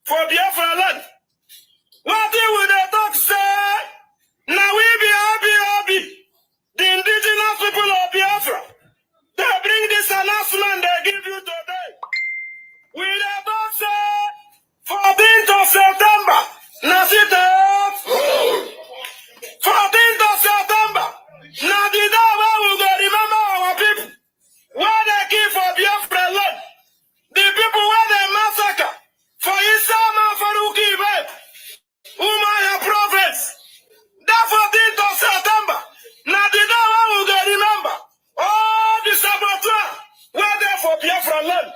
For Biafra land. What will they talk say? Now we be happy. The indigenous people of Biafra. They bring this announcement they give you today. We they talk say 14th of September. Now sit up. 14th of September. Now the day where we go remember our people. Where they kill for Biafra land. The people where they massacre. For Isama Faruki, Umaya province. That 14th of September. Now the day we will remember. All the saboteurs were there for Biafra land.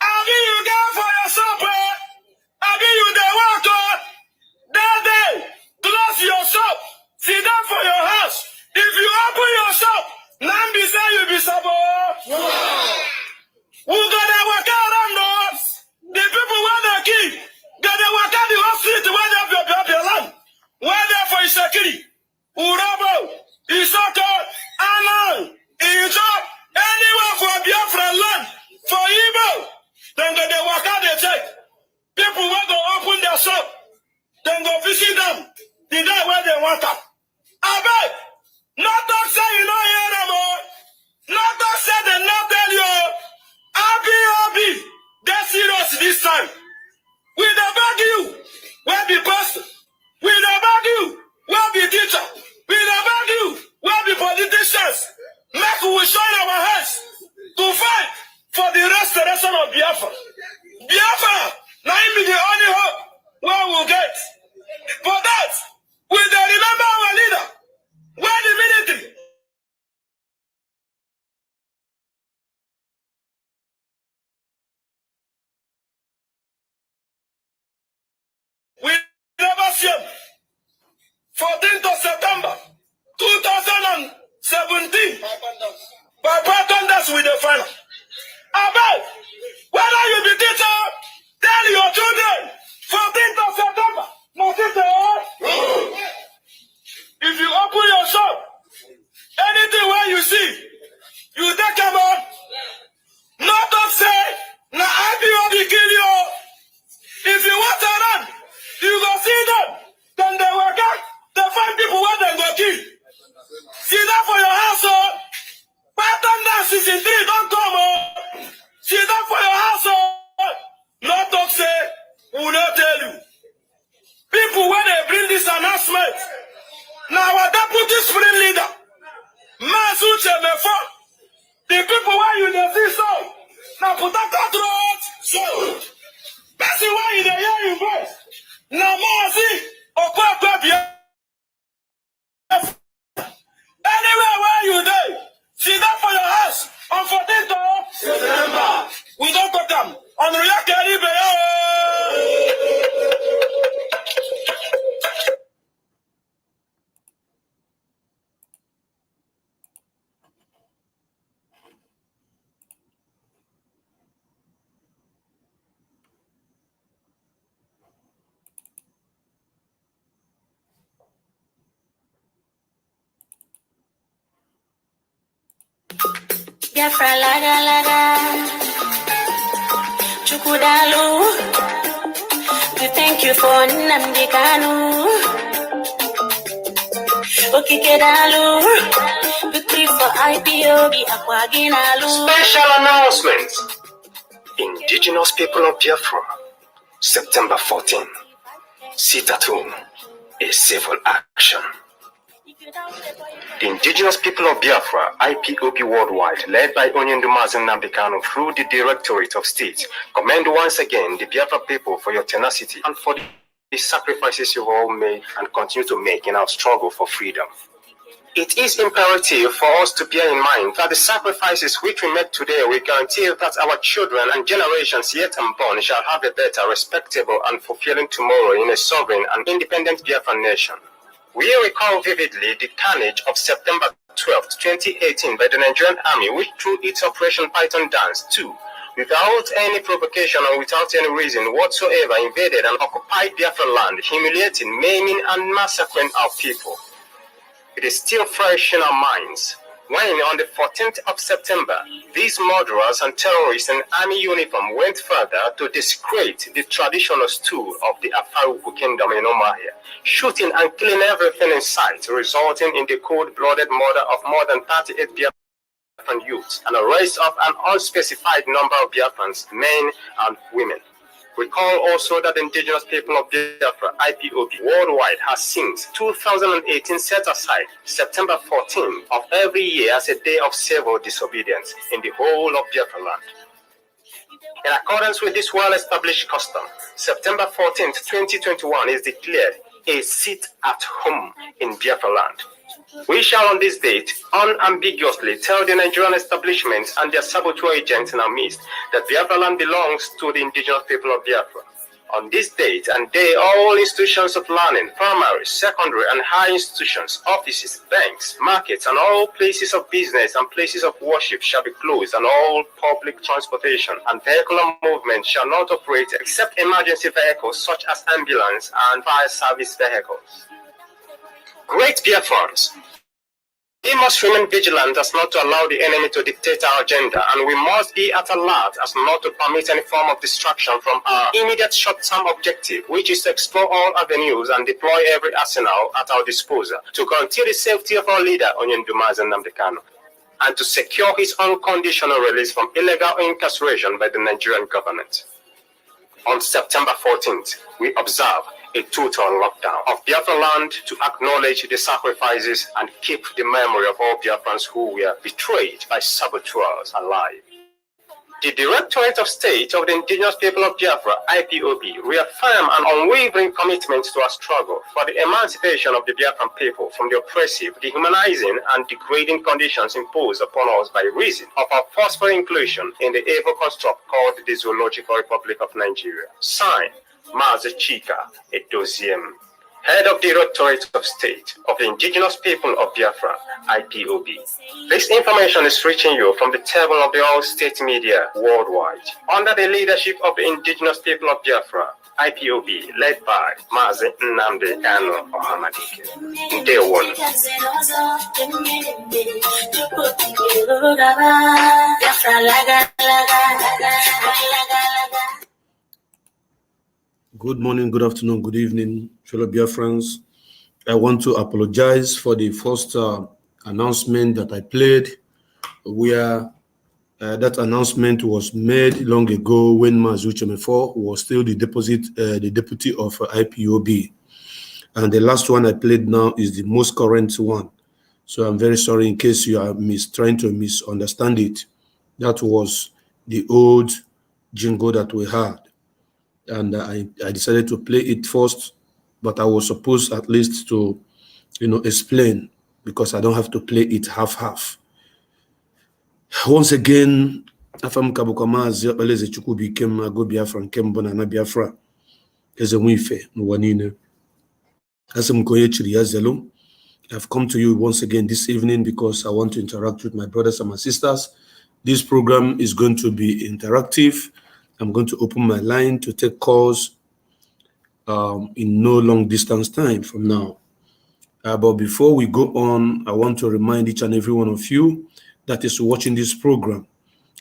Abi you go for your supper. Abi you the water. That day, close your shop. Sit down for your house. If you open your shop, Nambi say you be saboteur. Who gonna work around us? The people where they kill, they work out the whole street where they have your land. Where they for Isakiri, Urabo, Isoko, Anan, Ijob, anywhere for Biafra land, for Igbo. Then they work out the check. People where they open their shop, then go visit them. The day where they want up. I beg, not to say you don't hear them all. Not to say they not tell you. Abi. They're serious this time. We don't beg you. Where be pastor? We don't beg you. Where be teacher? We don't beg you. Where be politicians? Make we shine our hands to fight for the restoration of Biafra. Biafra, now be the only hope where we'll get. For that, we don't remember our leader. Where the military? We never see him. 14th of September 2017. By partners with the final. Abel, whether you be teacher, tell your children. 14th of September. No sister. If you open your shop, anything where you see, you take them on. Not to say, na I be kill you. If you want to run, you go see them. Then they work out. They find people where they go kill. See that for your household. Partners is in 3, don't come on. See that for your household. Not to say, we will not tell you. People when they bring this announcement. Now our deputy spring leader, Masuche Mefo, the people where you dey see so. Now put that road. So, person where you dey hear your voice. Now Mazi, anywhere where you dey, see that for your house on 14th of September. We don't cut them. On React Caribe. Biafra laga Chukudalu. We thank you for Nnamdi Kanu. Okikedalu. Victory for IPOB Akwaginalu. Special announcement. Indigenous people of Biafra, September 14. Sit at home. A civil action. The indigenous people of Biafra, IPOB worldwide, led by Onyendumazin Nnamdi Kanu through the Directorate of State, commend once again the Biafra people for your tenacity and for the sacrifices you all made and continue to make in our struggle for freedom. It is imperative for us to bear in mind that the sacrifices which we make today will guarantee that our children and generations yet unborn shall have a better, respectable, and fulfilling tomorrow in a sovereign and independent Biafran nation. We recall vividly the carnage of September 12, 2018 by the Nigerian Army, which through its Operation Python Dance 2, without any provocation and without any reason whatsoever, invaded and occupied Biafra land, humiliating, maiming, and massacring our people. It is still fresh in our minds when on the 14th of September, these murderers and terrorists in army uniform went further to desecrate the traditional stool of the Afaruku kingdom in Omahia, shooting and killing everything in sight, resulting in the cold-blooded murder of more than 38 Biafran youths and arrest of an unspecified number of Biafrans, men and women. Recall also that the indigenous people of Biafra, IPOB, worldwide has since 2018 set aside September 14th of every year as a day of civil disobedience in the whole of Biafra land. In accordance with this well-established custom, September 14th, 2021 is declared a sit-at-home in Biafra land. We shall on this date unambiguously tell the Nigerian establishments and their saboteur agents in our midst that Biafra land belongs to the indigenous people of Biafra. On this date and day, all institutions of learning, primary, secondary, and high institutions, offices, banks, markets, and all places of business and places of worship shall be closed, and all public transportation and vehicular movement shall not operate except emergency vehicles such as ambulance and fire service vehicles. Great Biafrans, we must remain vigilant as not to allow the enemy to dictate our agenda, and we must be at alert as not to permit any form of distraction from our immediate short-term objective, which is to explore all avenues and deploy every arsenal at our disposal to guarantee the safety of our leader, Onyendumazi Nnamdi Kanu, and to secure his unconditional release from illegal incarceration by the Nigerian government. On September 14th, we observe a total lockdown of Biafra land to acknowledge the sacrifices and keep the memory of all Biafrans who were betrayed by saboteurs alive. The Directorate of State of the Indigenous People of Biafra, IPOB, reaffirm an unwavering commitment to our struggle for the emancipation of the Biafran people from the oppressive, dehumanizing, and degrading conditions imposed upon us by reason of our forceful inclusion in the evil construct called the Zoological Republic of Nigeria. Signed, Mazi Chika Edoziem, Head of the Directorate of State of the Indigenous People of Biafra, IPOB. This information is reaching you from the table of the all-state media worldwide, under the leadership of the Indigenous People of Biafra, IPOB, led by Mazi Nnamdi Kanu Ohamadike. Ndewonu. Good morning, good afternoon, good evening, fellow Biafrans. I want to apologize for the first announcement that I played, where that announcement was made long ago when Mazi Uchemefo was still the deputy of IPOB. And the last one I played now is the most current one. So I'm very sorry in case you are trying to misunderstand it. That was the old jingle that we had. And I decided to play it first, but I was supposed at least to, explain, because I don't have to play it half-half. Once again, afam kabukamazi baleze chukubi kem go Biafra kembona na Biafra eze mwife nwanine. Asem koye chiri yazelo. I've come to you once again this evening because I want to interact with my brothers and my sisters. This program is going to be interactive. I'm going to open my line to take calls in no long distance time from now. But before we go on, I want to remind each and every one of you that is watching this program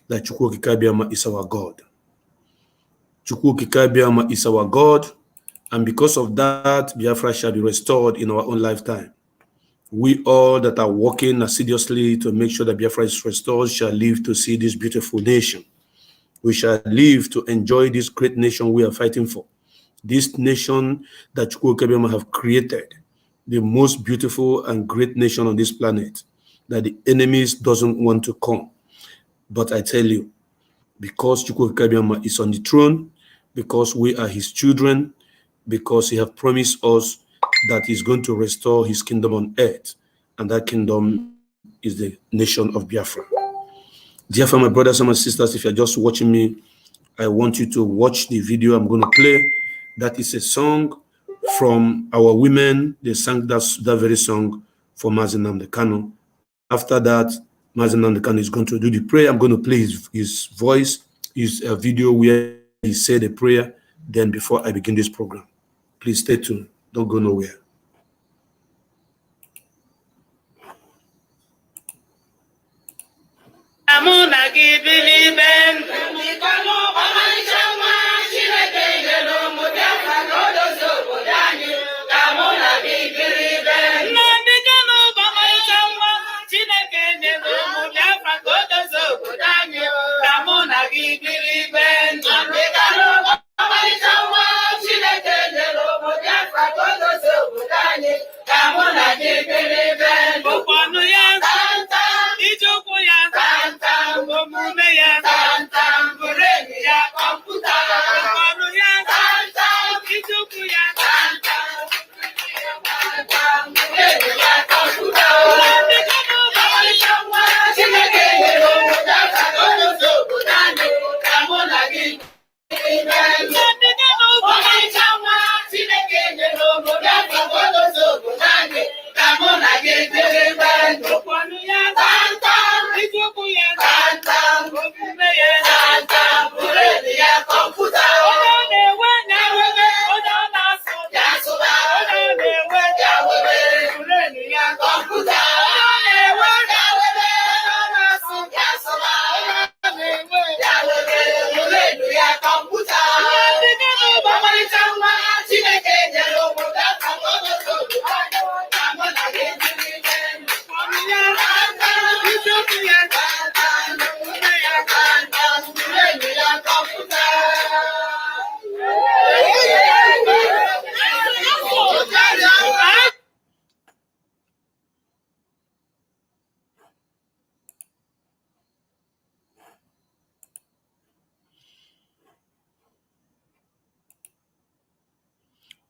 that Chukwu Kikabiama is our God. Chukwu Kikabiama is our God, and because of that, Biafra shall be restored in our own lifetime. We all that are working assiduously to make sure that Biafra is restored shall live to see this beautiful nation. We shall live to enjoy this great nation we are fighting for. This nation that Chukwu Kikabiama have created, the most beautiful and great nation on this planet, that the enemies doesn't want to come. But I tell you, because Chukwu Kikabiama is on the throne, because we are his children, because he has promised us that he's going to restore his kingdom on earth, and that kingdom is the nation of Biafra. Dear my brothers and my sisters, if you're just watching me, I want you to watch the video I'm going to play. That is a song from our women. They sang that very song for Mazi Nnamdi Kanu. After that, Mazen Nandekan is going to do the prayer. I'm going to play his voice, his video where he said a prayer. Then before I begin this program, please stay tuned. Don't go nowhere.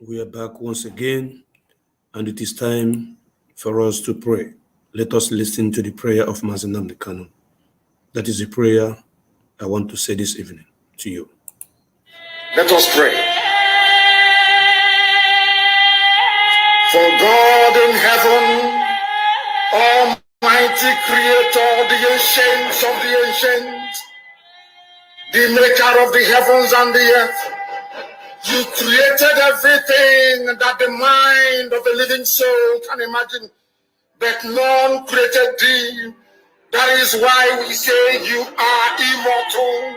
We are back once again, and it is time for us to pray. Let us listen to the prayer of Mazen Nandekan. That is the prayer I want to say this evening to you. Let us pray. For God in heaven, Almighty Creator, the ancients of the ancients, the maker of the heavens and the earth, you created everything that the mind of a living soul can imagine, but none created thee. That is why we say you are immortal,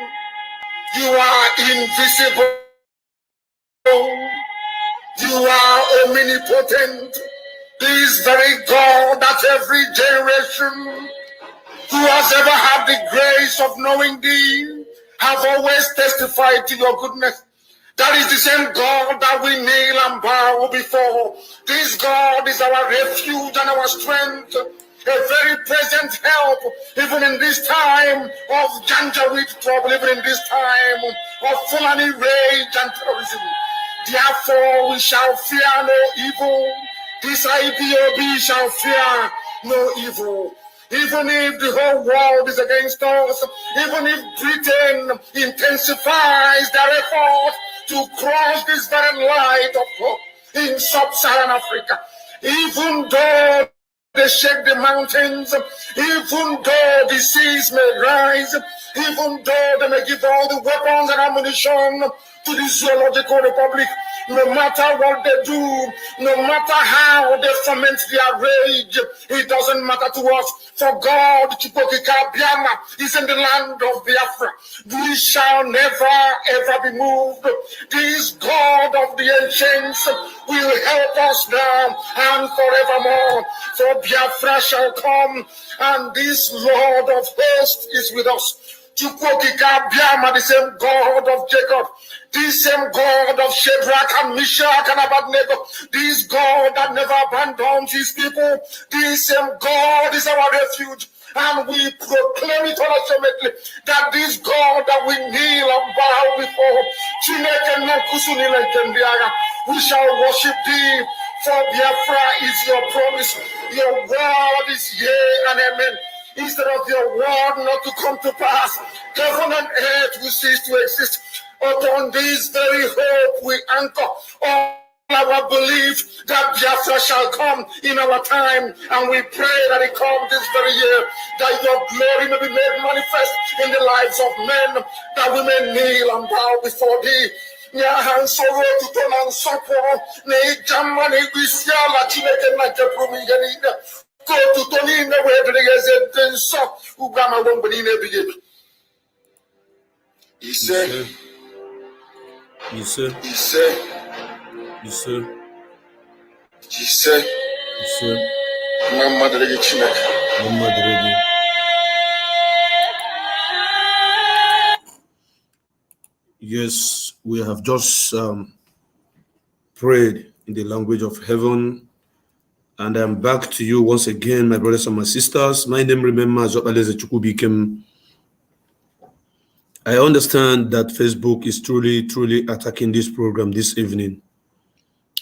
you are invisible, you are omnipotent. This very God that every generation who has ever had the grace of knowing thee have always testified to your goodness. That is the same God that we kneel and bow before. This God is our refuge and our strength, a very present help, even in this time of Janjaweed trouble, even in this time of Fulani rage and terrorism. Therefore, we shall fear no evil. This IPOB shall fear no evil. Even if the whole world is against us, even if Britain intensifies their effort to cross this very light of hope in sub-Saharan Africa, even though they shake the mountains, even though the seas may rise, even though they may give all the weapons and ammunition to the Zoological Republic, no matter what they do, no matter how they foment their rage, it doesn't matter to us. For God, Chipokika Biama, is in the land of Biafra. We shall never ever be moved. This God of the ancients will help us now and forevermore. For Biafra shall come, and this Lord of hosts is with us. Chukwokika Biama, the same God of Jacob, this same God of Shadrach and Meshach and Abednego, this God that never abandons his people, this same God is our refuge. And we proclaim it unashamedly that this God that we kneel and bow before, we shall worship thee, for Biafra is your promise. Your word is yea and amen. Instead of your word not to come to pass, heaven and earth will cease to exist. Upon this very hope we anchor. our belief that Biafra shall come in our time, and we pray that it come this very year, that your glory may be made manifest in the lives of men, that we may kneel and bow before thee. Nyahan soro tutonan soporo ne jamma ne gusiala chineke na jeprumi yanida ko tutoni ne wedrigeze denso ugama wombani ne bige. He said, Mama Dregi Chineke. Yes, we have just prayed in the language of heaven, and I'm back to you once again, my brothers and my sisters. My name, remember, is Obaleze Chukwubikem. I understand that Facebook is truly attacking this program this evening.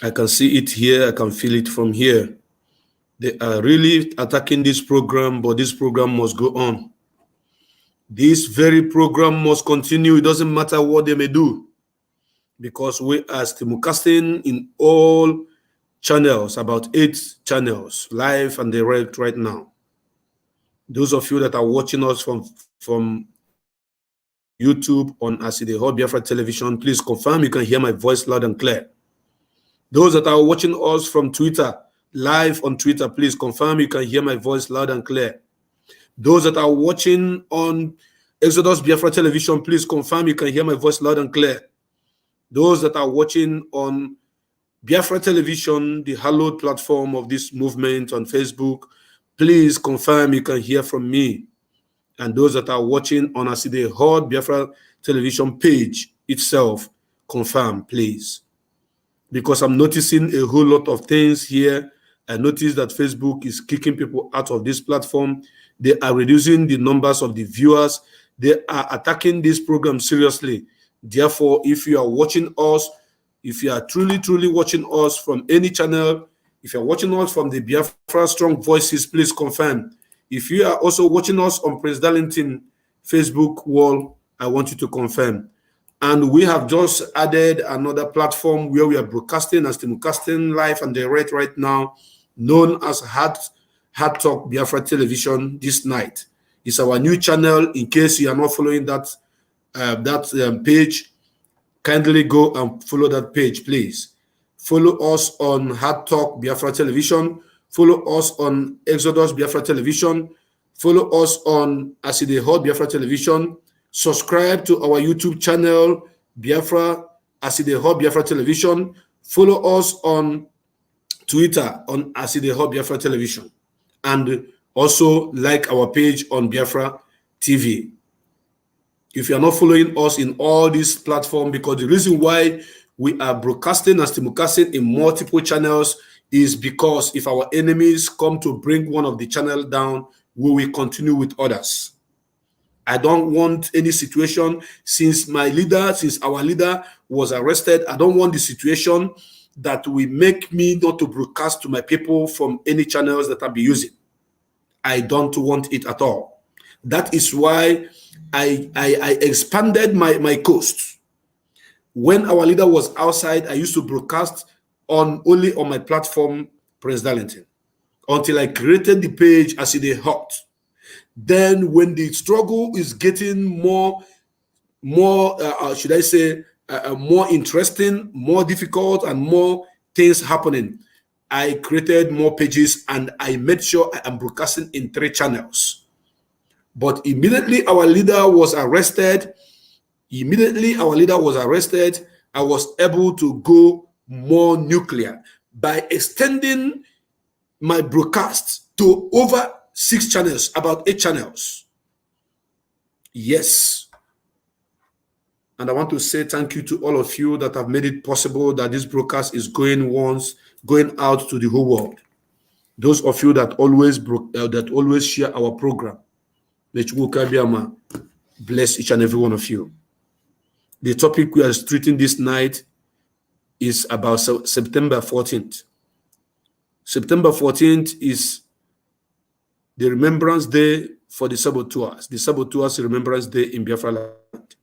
I can see it here, I can feel it from here. They are really attacking this program, but this program must go on. This very program must continue. It doesn't matter what they may do, because we are simulcasting in all channels, about 8 channels, live and direct right now. Those of you that are watching us from YouTube on Aside Hot Biafra Television, please confirm you can hear my voice loud and clear. Those that are watching us from Twitter, live on Twitter, please confirm you can hear my voice loud and clear. Those that are watching on Exodus Biafra Television, please confirm you can hear my voice loud and clear. Those that are watching on Biafra Television, the hallowed platform of this movement on Facebook, please confirm you can hear from me. And those that are watching on Aside Hot Biafra Television page itself, confirm, please. Because I'm noticing a whole lot of things here. I noticed that Facebook is kicking people out of this platform. They are reducing the numbers of the viewers. They are attacking this program seriously. Therefore, if you are watching us, if you are truly watching us from any channel, if you are watching us from the Biafra Strong Voices, please confirm. If you are also watching us on Prince Darlington Facebook wall, I want you to confirm. And we have just added another platform where we are broadcasting and simulcasting live and direct right now, known as Hard Talk Biafra Television this night. It's our new channel. In case you are not following that page, kindly go and follow that page, please. Follow us on Hard Talk Biafra Television. Follow us on Exodus Biafra Television. Follow us on Aside Hot Biafra Television. Subscribe to our YouTube channel, Biafra Aside Hot Biafra Television. Follow us on Twitter on Aside Hot Biafra Television. And also like our page on Biafra TV. If you are not following us in all these platforms, because the reason why we are broadcasting and simulcasting in multiple channels is because if our enemies come to bring one of the channel down, we will continue with others. I don't want any situation since our leader was arrested. I don't want the situation that will make me not to broadcast to my people from any channels that I'll be using. I don't want it at all. That is why I expanded my coast. When our leader was outside, I used to broadcast only on my platform, Prince Darlington, until I created the page Aside Hot. Then when the struggle is getting more interesting, more difficult, and more things happening, I created more pages and I made sure I am broadcasting in 3 channels. But immediately our leader was arrested, I was able to go more nuclear by extending my broadcast to over 6 channels, about 8 channels. Yes. And I want to say thank you to all of you that have made it possible that this broadcast is going out to the whole world. Those of you that always share our program, bless each and every one of you. The topic we are treating this night is about September 14th. September 14th is the Remembrance Day for the Saboteurs Remembrance Day in Biafra Land.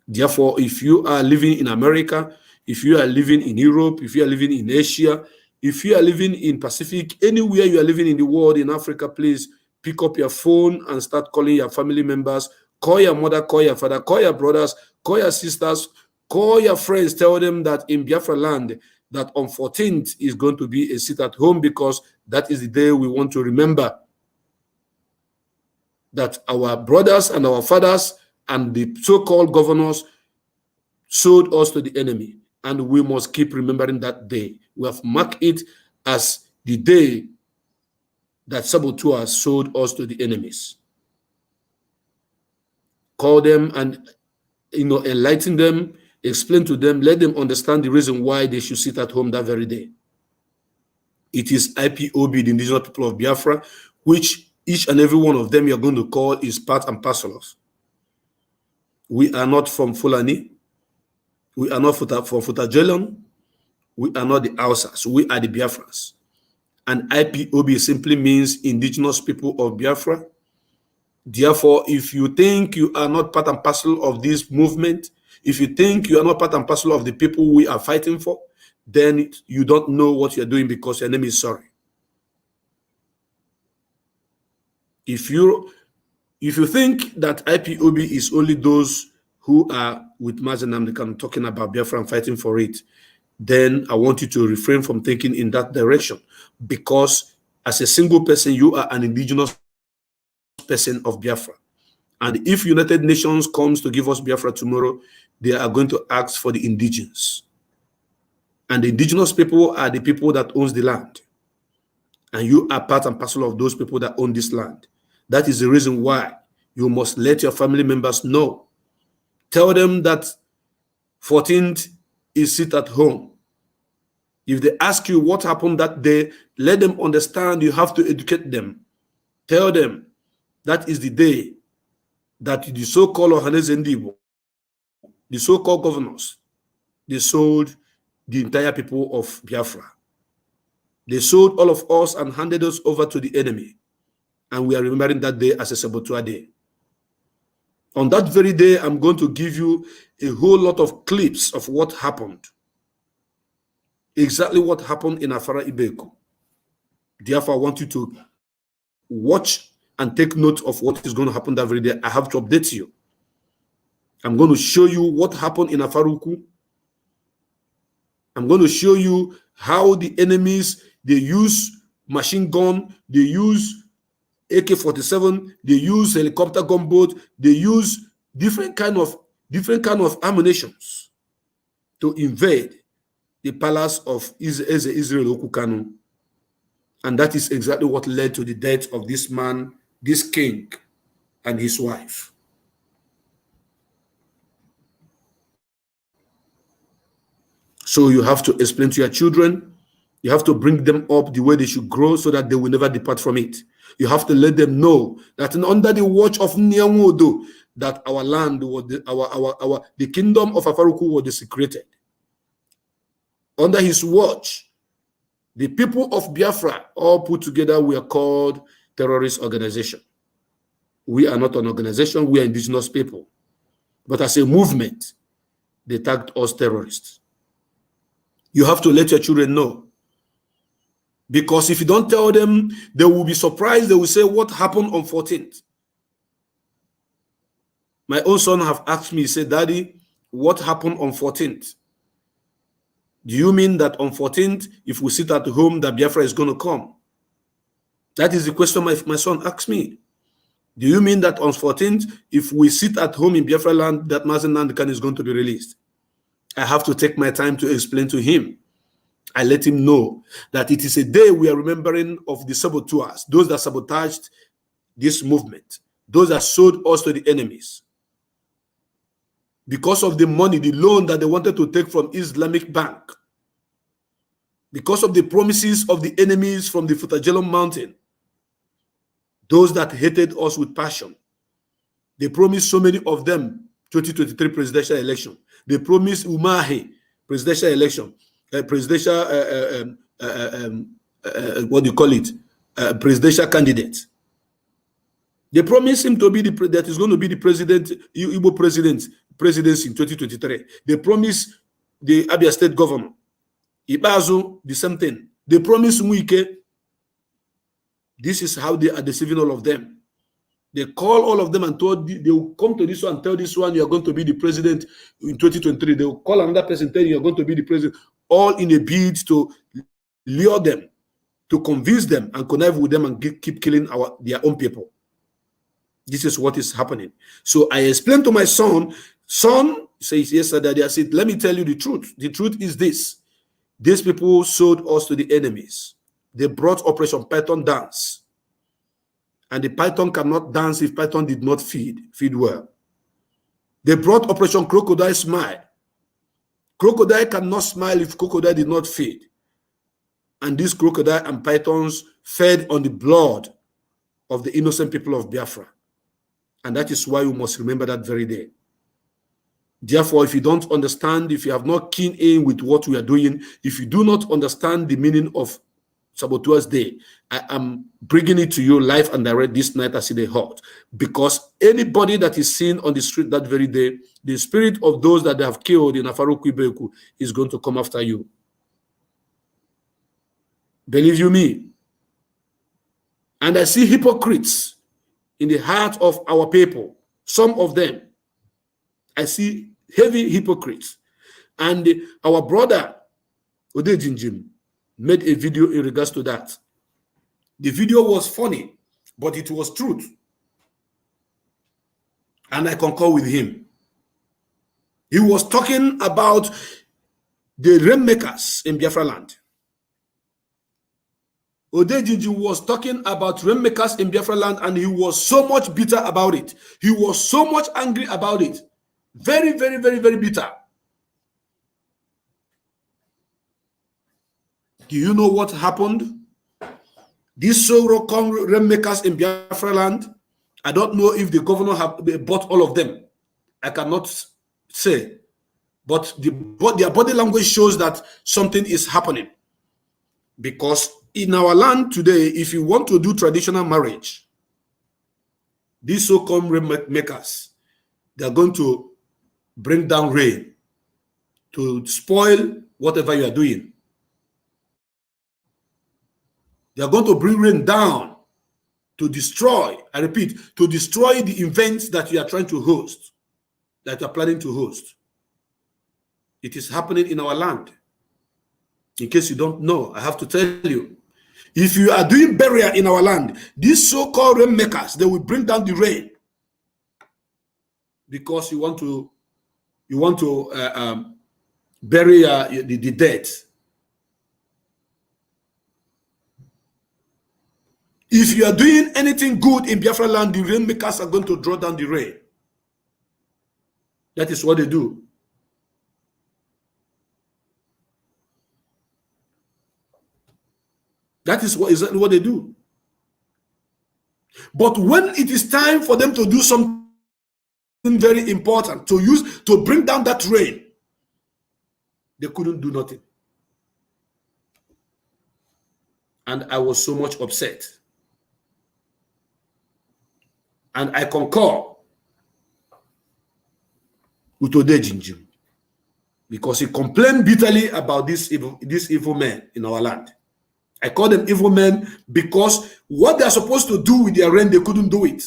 Therefore, if you are living in America, if you are living in Europe, if you are living in Asia, if you are living in Pacific, anywhere you are living in the world, in Africa, please pick up your phone and start calling your family members. Call your mother, call your father, call your brothers, call your sisters, call your friends. Tell them that in Biafra land, that on 14th is going to be a sit at home, because that is the day we want to remember that our brothers and our fathers and the so-called governors sold us to the enemy. And we must keep remembering that day. We have marked it as the day that saboteurs sold us to the enemies. Call them and enlighten them, explain to them, let them understand the reason why they should sit at home that very day. It is IPOB, the indigenous people of Biafra, which each and every one of them you're going to call is part and parcel of. We are not from Fulani. We are not from Futajelon. We are not the Hausas. We are the Biafrans. And IPOB simply means indigenous people of Biafra. Therefore, if you think you are not part and parcel of this movement, if you think you are not part and parcel of the people we are fighting for, then you don't know what you're doing, because your name is sorry. If you think that IPOB is only those who are with Mazen Nnamdi Kanu talking about Biafra and fighting for it, then I want you to refrain from thinking in that direction, because as a single person, you are an indigenous person of Biafra. And if United Nations comes to give us Biafra tomorrow, they are going to ask for the indigenous. And the indigenous people are the people that owns the land. And you are part and parcel of those people that own this land. That is the reason why you must let your family members know. Tell them that 14th is sit at home. If they ask you what happened that day, let them understand. You have to educate them. Tell them that is the day that the so-called Ohaneze Ndibo, the so-called governors, they sold the entire people of Biafra. They sold all of us and handed us over to the enemy. And we are remembering that day as a Saboteur Day. On that very day, I'm going to give you a whole lot of clips of what happened. Exactly what happened in Afara Ibeku. Therefore, I want you to watch and take note of what is going to happen that very day. I have to update you. I'm going to show you what happened in Afaruku. I'm going to show you how the enemies, they use machine gun, they use AK-47, they use helicopter gunboat, they use different kind of ammunitions to invade the palace of Israel Okukanu. And that is exactly what led to the death of this man, this king, and his wife. So you have to explain to your children, you have to bring them up the way they should grow so that they will never depart from it. You have to let them know that under the watch of Nyanwodo, that our land was the kingdom of Afaruku was desecrated. Under his watch, the people of Biafra all put together were called terrorist organization. We are not an organization, we are indigenous people. But as a movement, they tagged us terrorists. You have to let your children know. Because if you don't tell them, they will be surprised. They will say, what happened on 14th? My own son have asked me, he said, Daddy, what happened on 14th? Do you mean that on 14th, if we sit at home, that Biafra is going to come? That is the question my son asked me. Do you mean that on 14th, if we sit at home in Biafra land, that Mazen Nnamdi Kanu is going to be released? I have to take my time to explain to him. I let him know that it is a day we are remembering of the saboteurs, those that sabotaged this movement, those that sold us to the enemies. Because of the money, the loan that they wanted to take from Islamic Bank, because of the promises of the enemies from the Futajelon Mountain, those that hated us with passion. They promised so many of them 2023 presidential election. They promised Umahi presidential election, presidential, what do you call it? Presidential candidate. They promised him to be that is going to be the president, Igbo presidency in 2023. They promised the Abia State governor. Ibazu, the same thing. They promise Muike. This is how they are deceiving all of them. They call all of them and told they will come to this one and tell this one you are going to be the president in 2023. They will call another person telling you are going to be the president, all in a bid to lure them, to convince them and connive with them and keep killing their own people. This is what is happening. So I explained to my son, says, yes, sir, Daddy. I said, let me tell you the truth. The truth is this. These people sold us to the enemies. They brought Operation Python dance. And the python cannot dance if python did not feed well. They brought Operation Crocodile Smile. Crocodile cannot smile if crocodile did not feed. And these crocodile and pythons fed on the blood of the innocent people of Biafra. And that is why we must remember that very day. Therefore, if you don't understand, if you have not keen in with what we are doing, if you do not understand the meaning of Saboteurs Day, I am bringing it to you live and direct this night as it is hot. Because anybody that is seen on the street that very day, the spirit of those that they have killed in Afaruku is going to come after you. Believe you me. And I see hypocrites in the heart of our people. Some of them, I see heavy hypocrites. And our brother, Odejinjim, made a video in regards to that. The video was funny, but it was truth. And I concur with him. He was talking about the rainmakers in Biafra land. Odejiji was talking about rainmakers in Biafra land, and he was so much bitter about it. He was so much angry about it. Very, very, very, very bitter. Do you know what happened? These so-called rainmakers in Biafra land, I don't know if the governor have bought all of them. I cannot say. But their body language shows that something is happening. Because in our land today, if you want to do traditional marriage, these so-called rainmakers, they are going to bring down rain to spoil whatever you are doing. They are going to bring rain down to destroy, I repeat, to destroy the events that you are trying to host, that you are planning to host. It is happening in our land. In case you don't know, I have to tell you. If you are doing burial in our land, these so-called rainmakers, they will bring down the rain because you want to bury the dead. If you are doing anything good in Biafra land, the rainmakers are going to draw down the rain. That is what they do. That is exactly what they do. But when it is time for them to do something very important, to bring down that rain, they couldn't do nothing. And I was so much upset. And I concur with Odejinjim because he complained bitterly about this evil men in our land. I call them evil men because what they are supposed to do with their rain, they couldn't do it.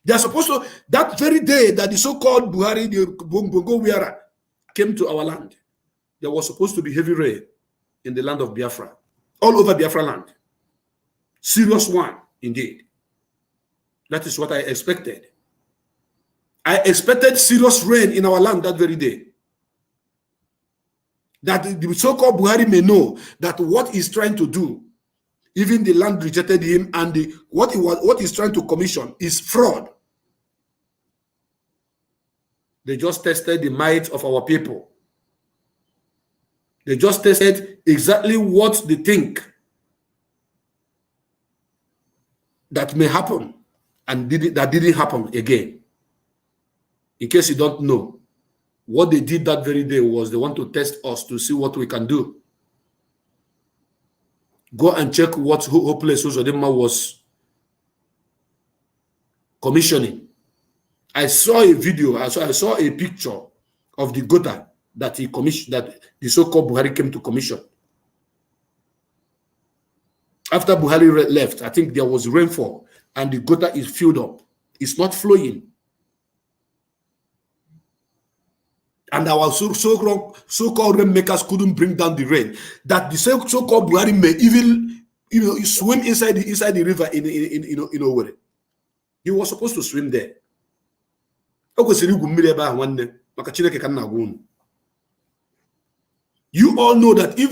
They are supposed to, that very day that the so-called Buhari, the Bongo Wiara, came to our land, there was supposed to be heavy rain in the land of Biafra, all over Biafra land. Serious one, indeed. That is what I expected. I expected serious rain in our land that very day. That the so-called Buhari may know that what he's trying to do, even the land rejected him, and what he's trying to commission is fraud. They just tested the might of our people. They just tested exactly what they think that may happen, and that didn't happen again. In case you don't know, what they did that very day was they want to test us to see what we can do. Go and check what Hopeless Uzodinma was commissioning. I saw a video, I saw a picture of the gutter that he commissioned, that the so-called Buhari came to commission. After Buhari left, I think there was rainfall and the gutter is filled up. It's not flowing. And our so-called rainmakers couldn't bring down the rain. That the so-called Buhari may even swim inside the river in Owerri. He was supposed to swim there. You all know that if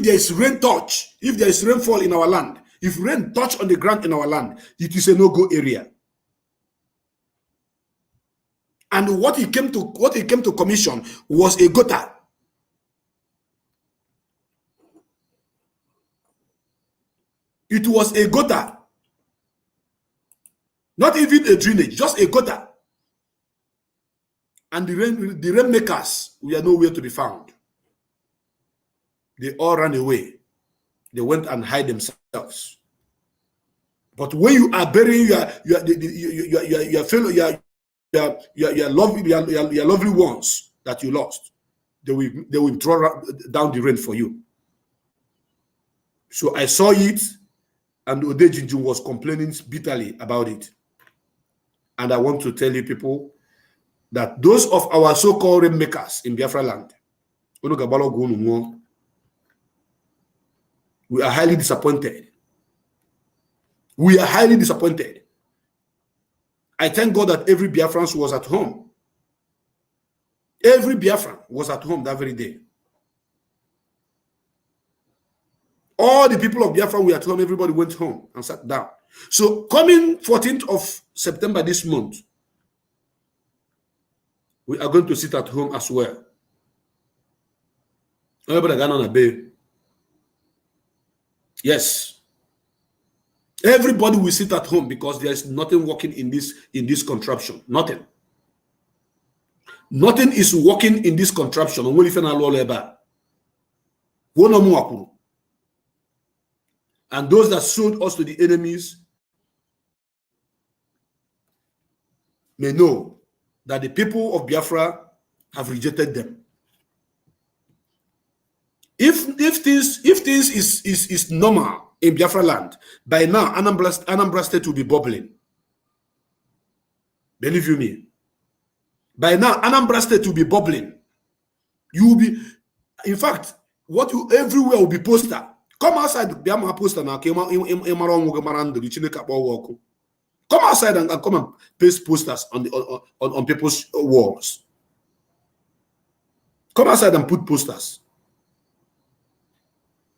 there is rainfall in our land, if rain touch on the ground in our land, it is a no-go area. And what he came to commission was a gutter. It was a gutter. Not even a drainage, just a gutter. And the rainmakers were nowhere to be found. They all ran away. They went and hid themselves. But when you are burying your fellow, your lovely ones that you lost, they will draw down the rain for you. So I saw it, and Odejinju was complaining bitterly about it. And I want to tell you people that those of our so-called rainmakers in Biafra land, we are highly disappointed. We are highly disappointed. I thank God that every Biafran was at home. Every Biafran was at home that very day. All the people of Biafra were at home. Everybody went home and sat down. So coming 14th of September this month, we are going to sit at home as well. Everybody got on a bay. Yes. Everybody will sit at home because there is nothing working in this contraption. Nothing. Nothing is working in this contraption. And those that sold us to the enemies may know that the people of Biafra have rejected them. If things is normal in Biafra land, by now Anambra State will be bubbling. Believe you me. By now Anambra State will be bubbling. You will be, in fact, everywhere will be poster. Come outside, poster now. Come outside and come and paste posters on people's walls. Come outside and put posters.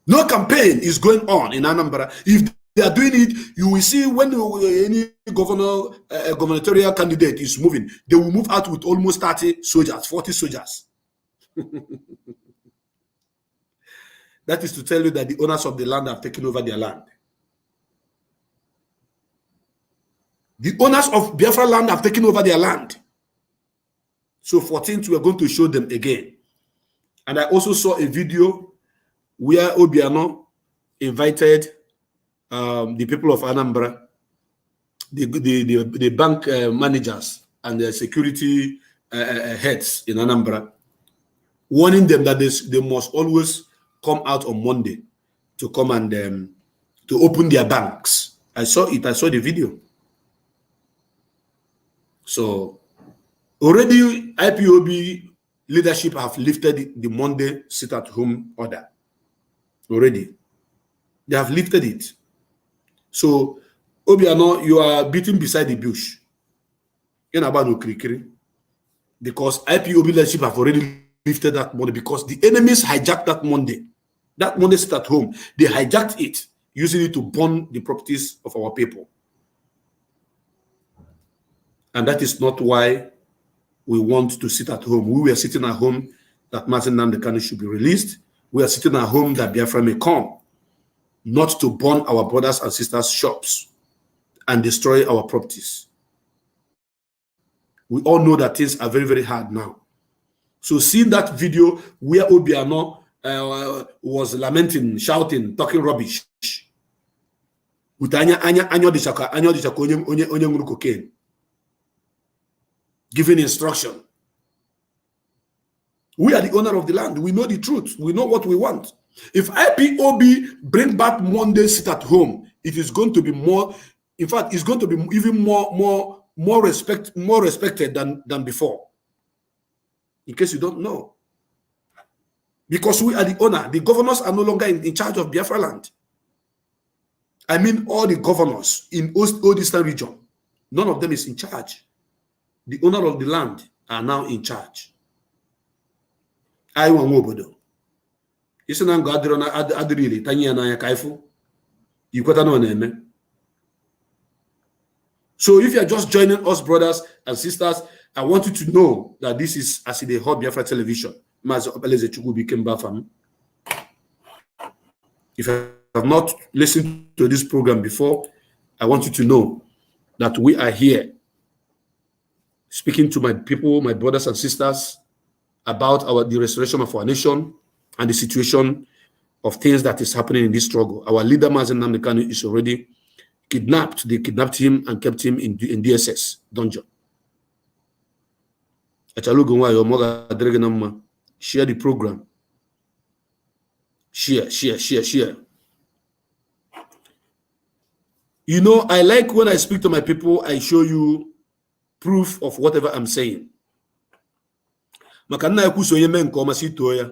No campaign is going on in Anambra. If they are doing it, you will see when any gubernatorial candidate is moving, they will move out with almost 30 soldiers, 40 soldiers. That is to tell you that the owners of the land have taken over their land. The owners of Biafra land have taken over their land. So 14th, we are going to show them again. And I also saw a video where Obiano invited the people of Anambra, the bank managers and the security heads in Anambra, warning them that they must always come out on Monday to come and to open their banks. I saw it. I saw the video. So already IPOB leadership have lifted the Monday sit-at-home order. Already. They have lifted it. So Obiano, you are beating beside the bush. In Abano Krikiri. Because IPOB leadership have already lifted that Monday because the enemies hijacked that Monday. That Monday sit at home. They hijacked it, using it to burn the properties of our people. And that is not why we want to sit at home. We were sitting at home that Martin Nnamdi Kanu should be released. We are sitting at home that Biafra may come, not to burn our brothers and sisters' shops and destroy our properties. We all know that things are very, very hard now. So seeing that video where Obiano was lamenting, shouting, talking rubbish, giving instruction. We are the owner of the land. We know the truth. We know what we want. If IPOB bring back Monday sit at home, it is going to be more. In fact, it's going to be even more respected than before. In case you don't know, because we are the owner. The governors are no longer in charge of Biafra land. I mean, all the governors in Old Eastern region, none of them is in charge. The owner of the land are now in charge. I want obodo. Isi na ngo adiro na adirili tanyi na ya kaifu. Ikweta no na-eme. So if you are just joining us, brothers and sisters, I want you to know that this is as the Hot Biafra television. If you have not listened to this program before, I want you to know that we are here speaking to my people, my brothers and sisters, about the restoration of our nation and the situation of things that is happening in this struggle. Our leader, Mazen Namdekanu, is already kidnapped. They kidnapped him and kept him in DSS dungeon. Share the program. Share. You know, I like when I speak to my people, I show you proof of whatever I'm saying. Makana yakuso yeme nko masito ya.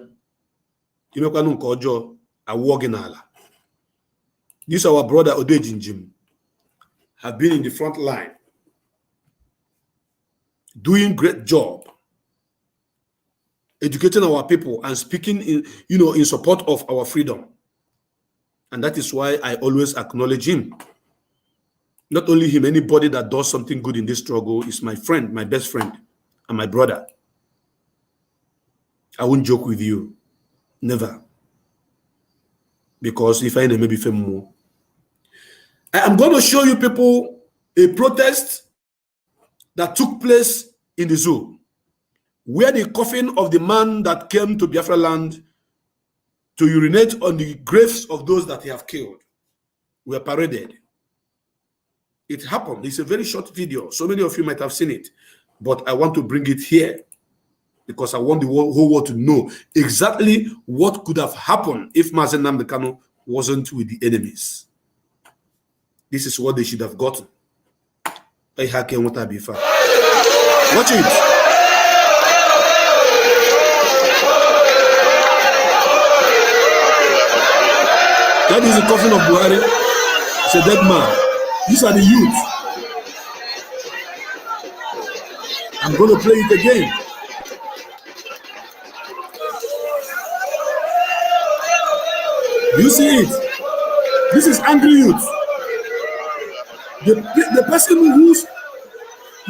Imekwa nko ojo awoginala. This our brother Odejinjim have been in the front line, doing great job, educating our people and speaking in support of our freedom. And that is why I always acknowledge him. Not only him, anybody that does something good in this struggle is my friend, my best friend, and my brother. I won't joke with you. Never. Because if I maybe fame more. I am going to show you people a protest that took place in the zoo, where the coffin of the man that came to Biafra land to urinate on the graves of those that he have killed were paraded. It happened. It's a very short video. So many of you might have seen it, but I want to bring it here because I want the whole world to know exactly what could have happened if Mazen Namdekanu wasn't with the enemies. This is what they should have gotten. Watch it. That is the coffin of Buhari. It's a dead man. These are the youth. I'm going to play it again. Do you see it? This is angry youth. The person whose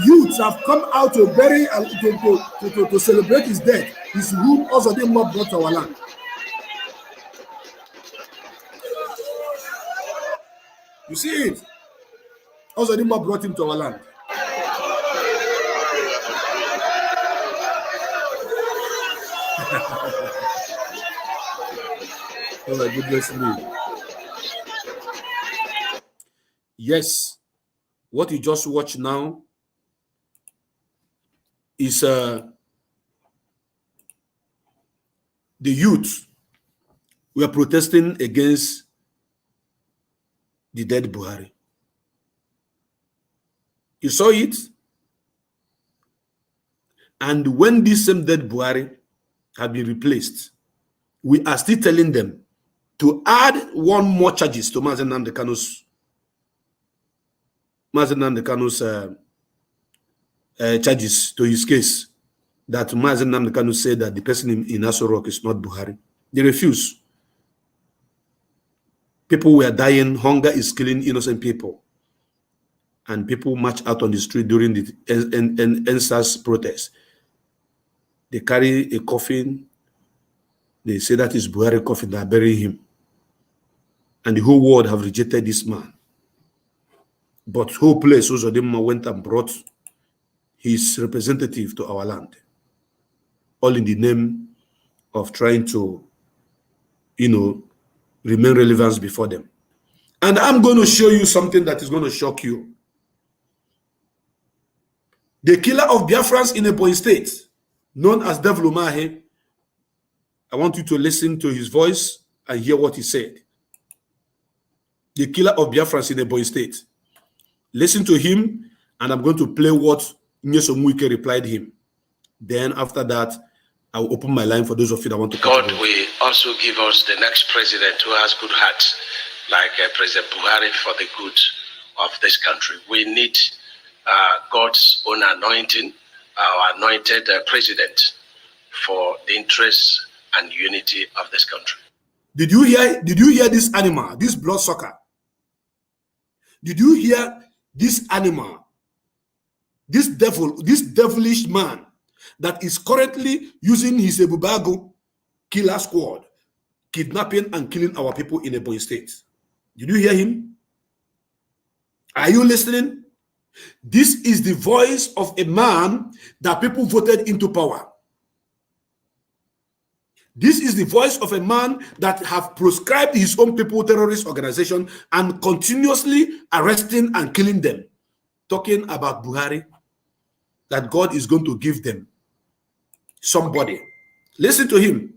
youths have come out to bury and to celebrate his death is whom also they mob brought to our land. You see it? Also the mob brought him to our land. Oh my goodness me. Yes, what you just watched now is the youth were protesting against the dead Buhari. You saw it? And when this same dead Buhari have been replaced, we are still telling them to add one more charges to Mazen Namdekanu's charges to his case, that Mazen Namdekanu said that the person in Aso Rock is not Buhari. They refuse. People were dying. Hunger is killing innocent people. And people march out on the street during the NSAS protest. They carry a coffin. They say that is Buhari coffin. They are burying him. And the whole world have rejected this man. But whole place also went and brought his representative to our land, all in the name of trying to, remain relevant before them. And I'm going to show you something that is going to shock you. The killer of Biafrans in Ebonyi State, known as Devil Umahi, I want you to listen to his voice and hear what he said. The killer of Biafrans in Ebonyi State. Listen to him, and I'm going to play what Nyesom Wike replied him. Then after that, I will open my line for those of you that want to God will also give us the next president who has good heart, like President Buhari, for the good of this country. We need God's own anointing, our anointed president, for the interests and unity of this country. Did you hear this animal, this bloodsucker? Did you hear this animal, this devilish man that is currently using his Ebubago killer squad, kidnapping and killing our people in Ebonyi State? Did you hear him? Are you listening? This is the voice of a man that people voted into power. This is the voice of a man that have proscribed his own people terrorist organization and continuously arresting and killing them. Talking about Buhari, that God is going to give them somebody. Listen to him.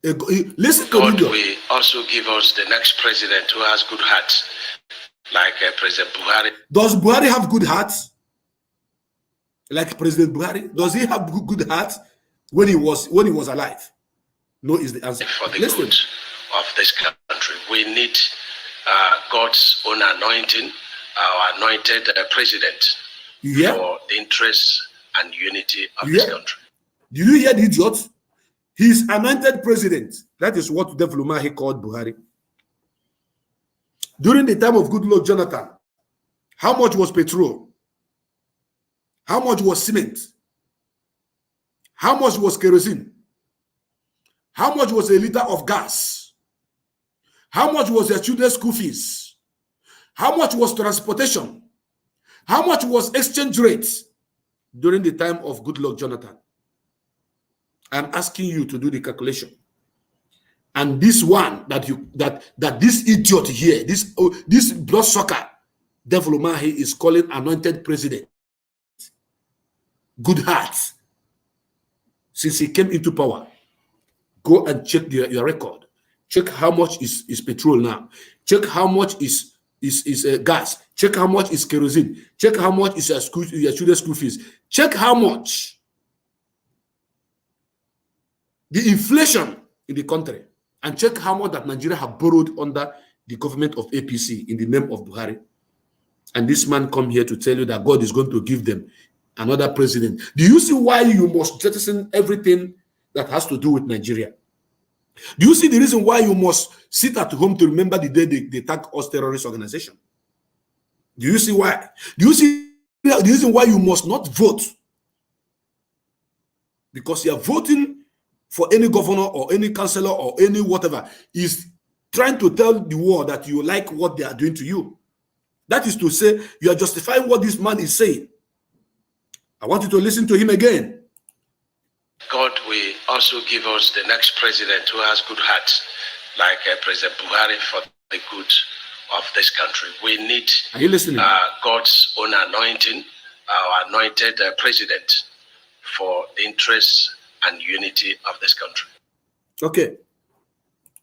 Listen to God will also give us the next president who has good heart, like President Buhari. Does Buhari have good heart? Like President Buhari? Does he have good heart when he was alive? No is the answer. For the good of this country, we need God's own anointing, our anointed president, for the interests and unity of this country. Did you hear the idiot? His anointed president. That is what Devlumahi called Buhari. During the time of Goodluck Jonathan, how much was petrol? How much was cement? How much was kerosene? How much was a liter of gas? How much was their children's school fees? How much was transportation? How much was exchange rates during the time of Goodluck Jonathan? I'm asking you to do the calculation. And this one that this idiot here, this bloodsucker, Devlumahi, is calling anointed president. Good heart. Since he came into power, go and check your record. Check how much is petrol now. Check how much is gas. Check how much is kerosene. Check how much is your children's school fees. Check how much the inflation in the country, and check how much that Nigeria have borrowed under the government of APC in the name of Buhari. And this man come here to tell you that God is going to give them another president. Do you see why you must jettison everything that has to do with Nigeria? Do you see the reason why you must sit at home to remember the day they attacked us terrorist organization? Do you see why? Do you see the reason why you must not vote? Because you are voting for any governor or any councillor or any whatever is trying to tell the world that you like what they are doing to you. That is to say, you are justifying what this man is saying. I want you to listen to him again. God will also give us the next president who has good heart, like President Buhari, for the good of this country. We need Are you listening? God's own anointing, our anointed president, for the interests and unity of this country. Okay.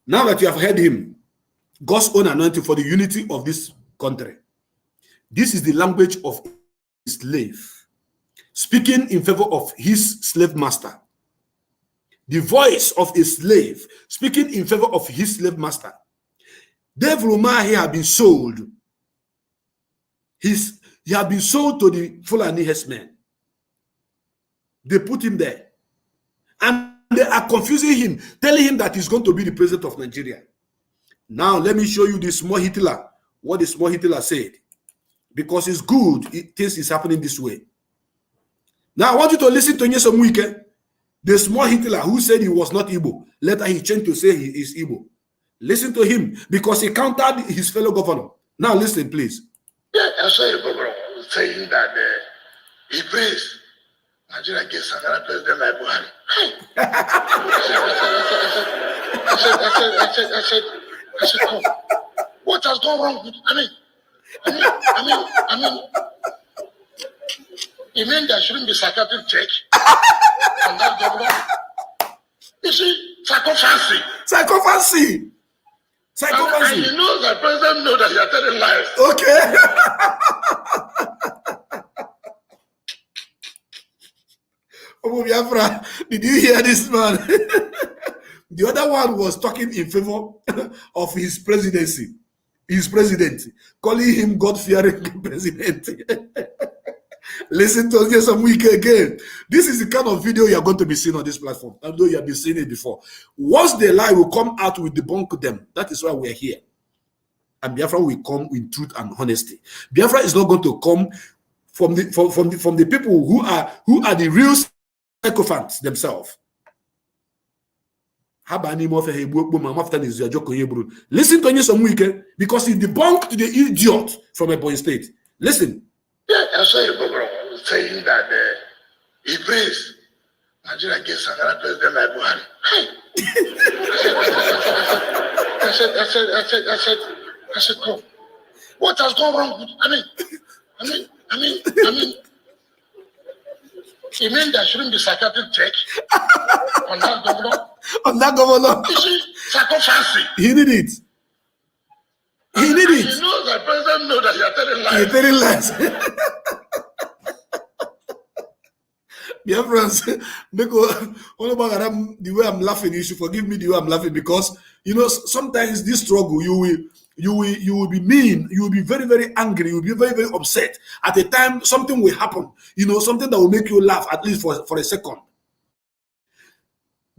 Now that you have heard him, God's own anointing for the unity of this country. This is the language of a slave, speaking in favor of his slave master. The voice of a slave, speaking in favor of his slave master. Devlumahi has been sold. He has been sold to the Fulani herdsmen. They put him there. And they are confusing him, telling him that he's going to be the president of Nigeria. Now, let me show you the small Hitler, what the small Hitler said. Because it's good, things is happening this way. Now, I want you to listen to Nyesom Wike, the small Hitler who said he was not Igbo. Later, he changed to say he is Igbo. Listen to him, because he countered his fellow governor. Now, listen, please. Yeah, I saw a governor saying that he prays Nigeria gets another president like Buhari. I said, oh, what has gone wrong with it? I mean, you mean there shouldn't be psychiatric check on that governor? You see, psychophancy. Psychophancy. And he knows that president knows that you are telling lies. Okay. Oh, Biafra, did you hear this man? The other one was talking in favor of his presidency, his president, calling him God-fearing president. Listen to us some week again. This is the kind of video you are going to be seeing on this platform, although you have been seeing it before. Once the lie will come out, we debunk them. That is why we are here. And Biafra will come with truth and honesty. Biafra is not going to come from the people who are the real psychophants themselves. Listen to some week because he debunked the idiot from a boy state. Listen. Yeah, I saw a program saying that he prays Nigeria gets another president like Buhari. I said, come. What has gone wrong with, I mean, you mean there shouldn't be psychiatric check on that governor? On that governor? You see, psychophancy. He did it. He did it. He knows that president knows that you are telling lies. You're telling lies. Yeah, friends, the way I'm laughing, you should forgive me the way I'm laughing, because you know sometimes this struggle you will be mean, you will be very, very angry, you will be very, very upset. At a time something will happen, you know, something that will make you laugh at least for a second.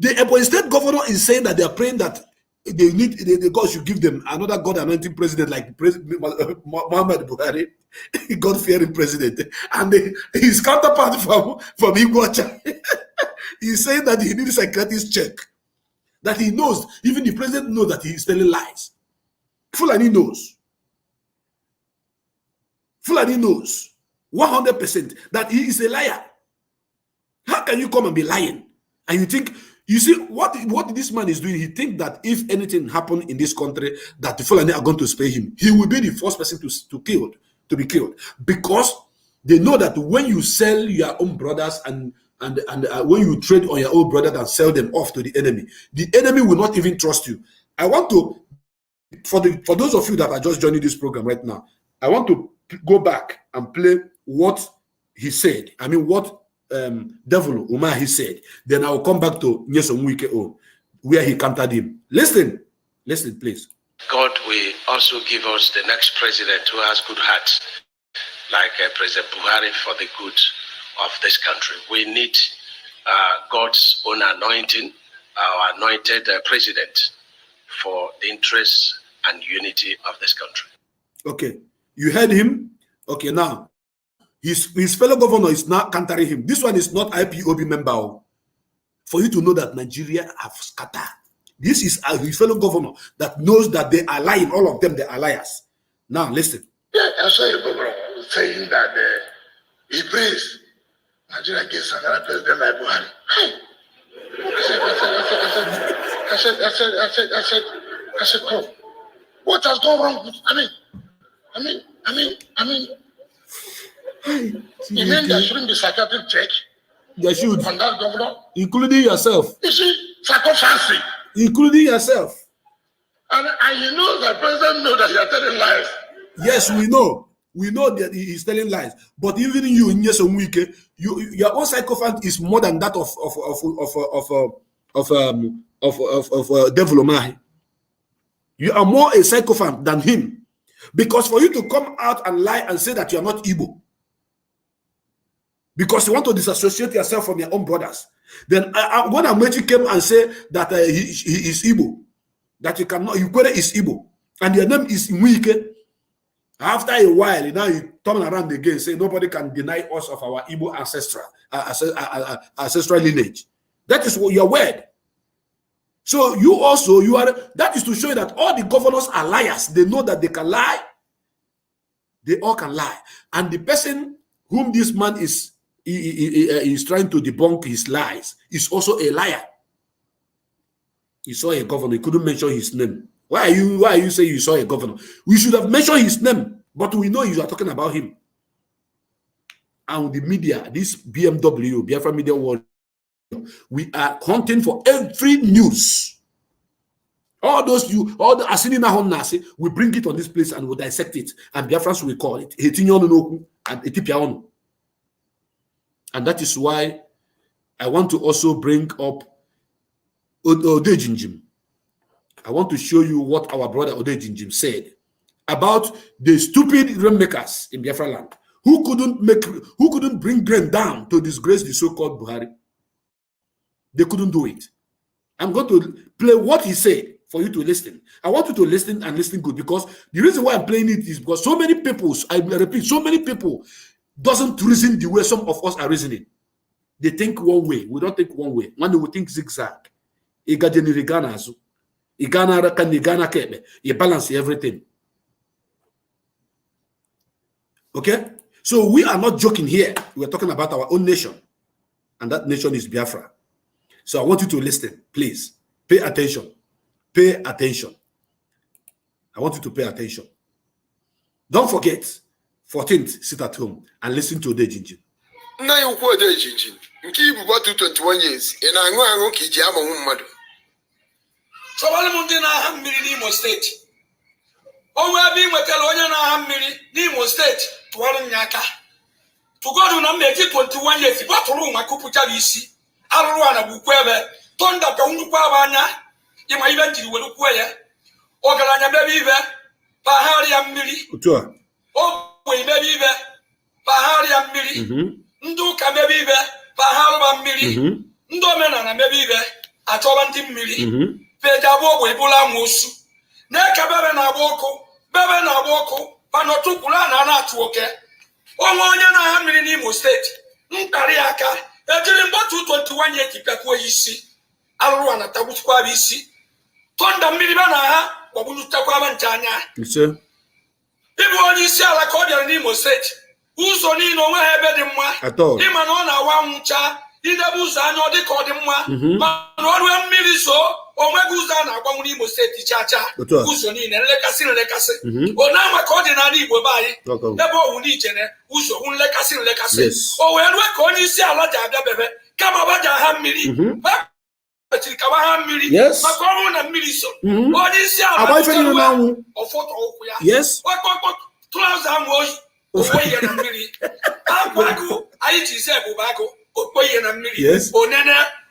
The Ebonyi State governor is saying that they are praying that the God should give them another God-anointing president like Muhammad Buhari, God-fearing president, and his counterpart from Iguacha. He's saying that he needs a psychiatrist check, that he knows, even the president knows that he is telling lies. Fulani knows. Fulani knows 100% that he is a liar. How can you come and be lying? And you think, you see, what this man is doing, he thinks that if anything happened in this country, that the Fulani are going to spare him. He will be the first person to be killed. Because they know that when you sell your own brothers and when you trade on your own brothers and sell them off to the enemy will not even trust you. I want to, for those of you that are just joining this program right now, I want to go back and play what he said. I mean, what Devil Umar he said. Then I will come back to Nyesom Wike where he countered him. Listen, please. God will also give us the next president who has good heart, like President Buhari, for the good of this country. We need God's own anointing, our anointed president, for the interests and unity of this country. Okay, you heard him. Okay, now his fellow governor is not countering him. This one is not IPOB member. For you to know that Nigeria have scattered. This is his fellow governor that knows that they are lying. All of them, they are liars. Now listen. Yeah, I saw a program saying that he prays Nigeria gets another president like Buhari. I said, come. What has gone wrong with, you mean there shouldn't be psychiatric check? There should. On that governor? Including yourself. You see, psychophancy. Including yourself. And you know that president knows that you are telling lies. Yes, we know. We know that he is telling lies. But even you, in Nyesom Wike, your own psychophant is more than that of Devil Omar. You are more a psychophant than him. Because for you to come out and lie and say that you are not Igbo, because you want to disassociate yourself from your own brothers, then when Amechi came and said that he is Igbo, that you cannot, Ikwere is Igbo, and your name is Nwike, after a while, now you turn around again and say nobody can deny us of our Igbo ancestral lineage. That is what your word. So you are, that is to show you that all the governors are liars. They know that they can lie. They all can lie. And the person whom this man is trying to debunk his lies is also a liar. He saw a governor. He couldn't mention his name. Why are you saying you saw a governor? We should have mentioned his name, but we know you are talking about him. And the media, this BMW, Biafra Media World, We are hunting for every news. All the Asini Nahon Nasi, we bring it on this place and we dissect it. And Biafrans will call it and Etipiaon. And that is why I want to also bring up Odejinjim. I want to show you what our brother Odejinjim said about the stupid rainmakers in Biafra land who couldn't bring grain down to disgrace the so-called Buhari. They couldn't do it. I'm going to play what he said for you to listen. I want you to listen and listen good, because the reason why I'm playing it is because so many people, I repeat, so many people doesn't reason the way some of us are reasoning. They think one way. We don't think one way. One day we think zigzag. You balance everything. Okay? So we are not joking here. We're talking about our own nation. And that nation is Biafra. So I want you to listen, please. Pay attention. Pay attention. I want you to pay attention. Don't forget, 14th, sit at home and listen to Odejinjin. Na you kwa Odejinjin. Nke ibu about 21 years. Ina angu ki ji ama mmadu. So wale munde na aha mmiri n'Imo State. Onwe abi nwetala onye na aha mmiri n'Imo State tụọrọ nyaka. Tugodu na mmeji 21 years batụrụ nwa kupucha isi. Arụrụ ana bukwe ebe. Tonda ka unukwa abanya. Ima ibe njiri welu kwe ya. Ogaranya mebe ibe. Bahari ya mmiri. Utua. Ogwe mebe ibe. Bahari ya mmiri. Ndu ka mebe ibe. Bahari ya mmiri. Ndu omenala mebe ibe. Achọba ndị mmiri. Peja bụ ogwe bụla mosu. N'eka bebe na aboko. Bebe na aboko. Panotukula na na-atụ oke. Onye na ha mmiri n'Imo State. Mkparị aka. Ejiri mbọtụ 21 years pekwa isi. Arụrụ ana tabutukwa isi. Tonda mmiri ba na ha gbabunutakwa ba nchanya. Ibu onye isi ala ka ọ bịara n'Imo State. Ụzọ niile onwe ha ebe dị mma. Ịma na ọ na-awa nwụcha. Idebe ụzọ anya ọ dị ka ọ dị mma. Mana ọrụ mmiri so onweghị ụzọ a na-agbanwu n'Imo State chacha. Ụzọ niile nlekasị. Ona ama ka ọ dị n'ala Igbo be anyị. Ebe owu n'Ijene ụzọ nlekasị. O wee rue ka onye isi ala ji abịa bebe kama ba ji aha mmiri. Maka ọrụ na mmiri so. Onye isi ala ọfọtọ ụkwụ ya. Ọkpọkpọ trọza amụ oyi. Okwe ihe na mmiri. Agwagụ anyị ji ise bụ bagụ. Okwe ihe na mmiri.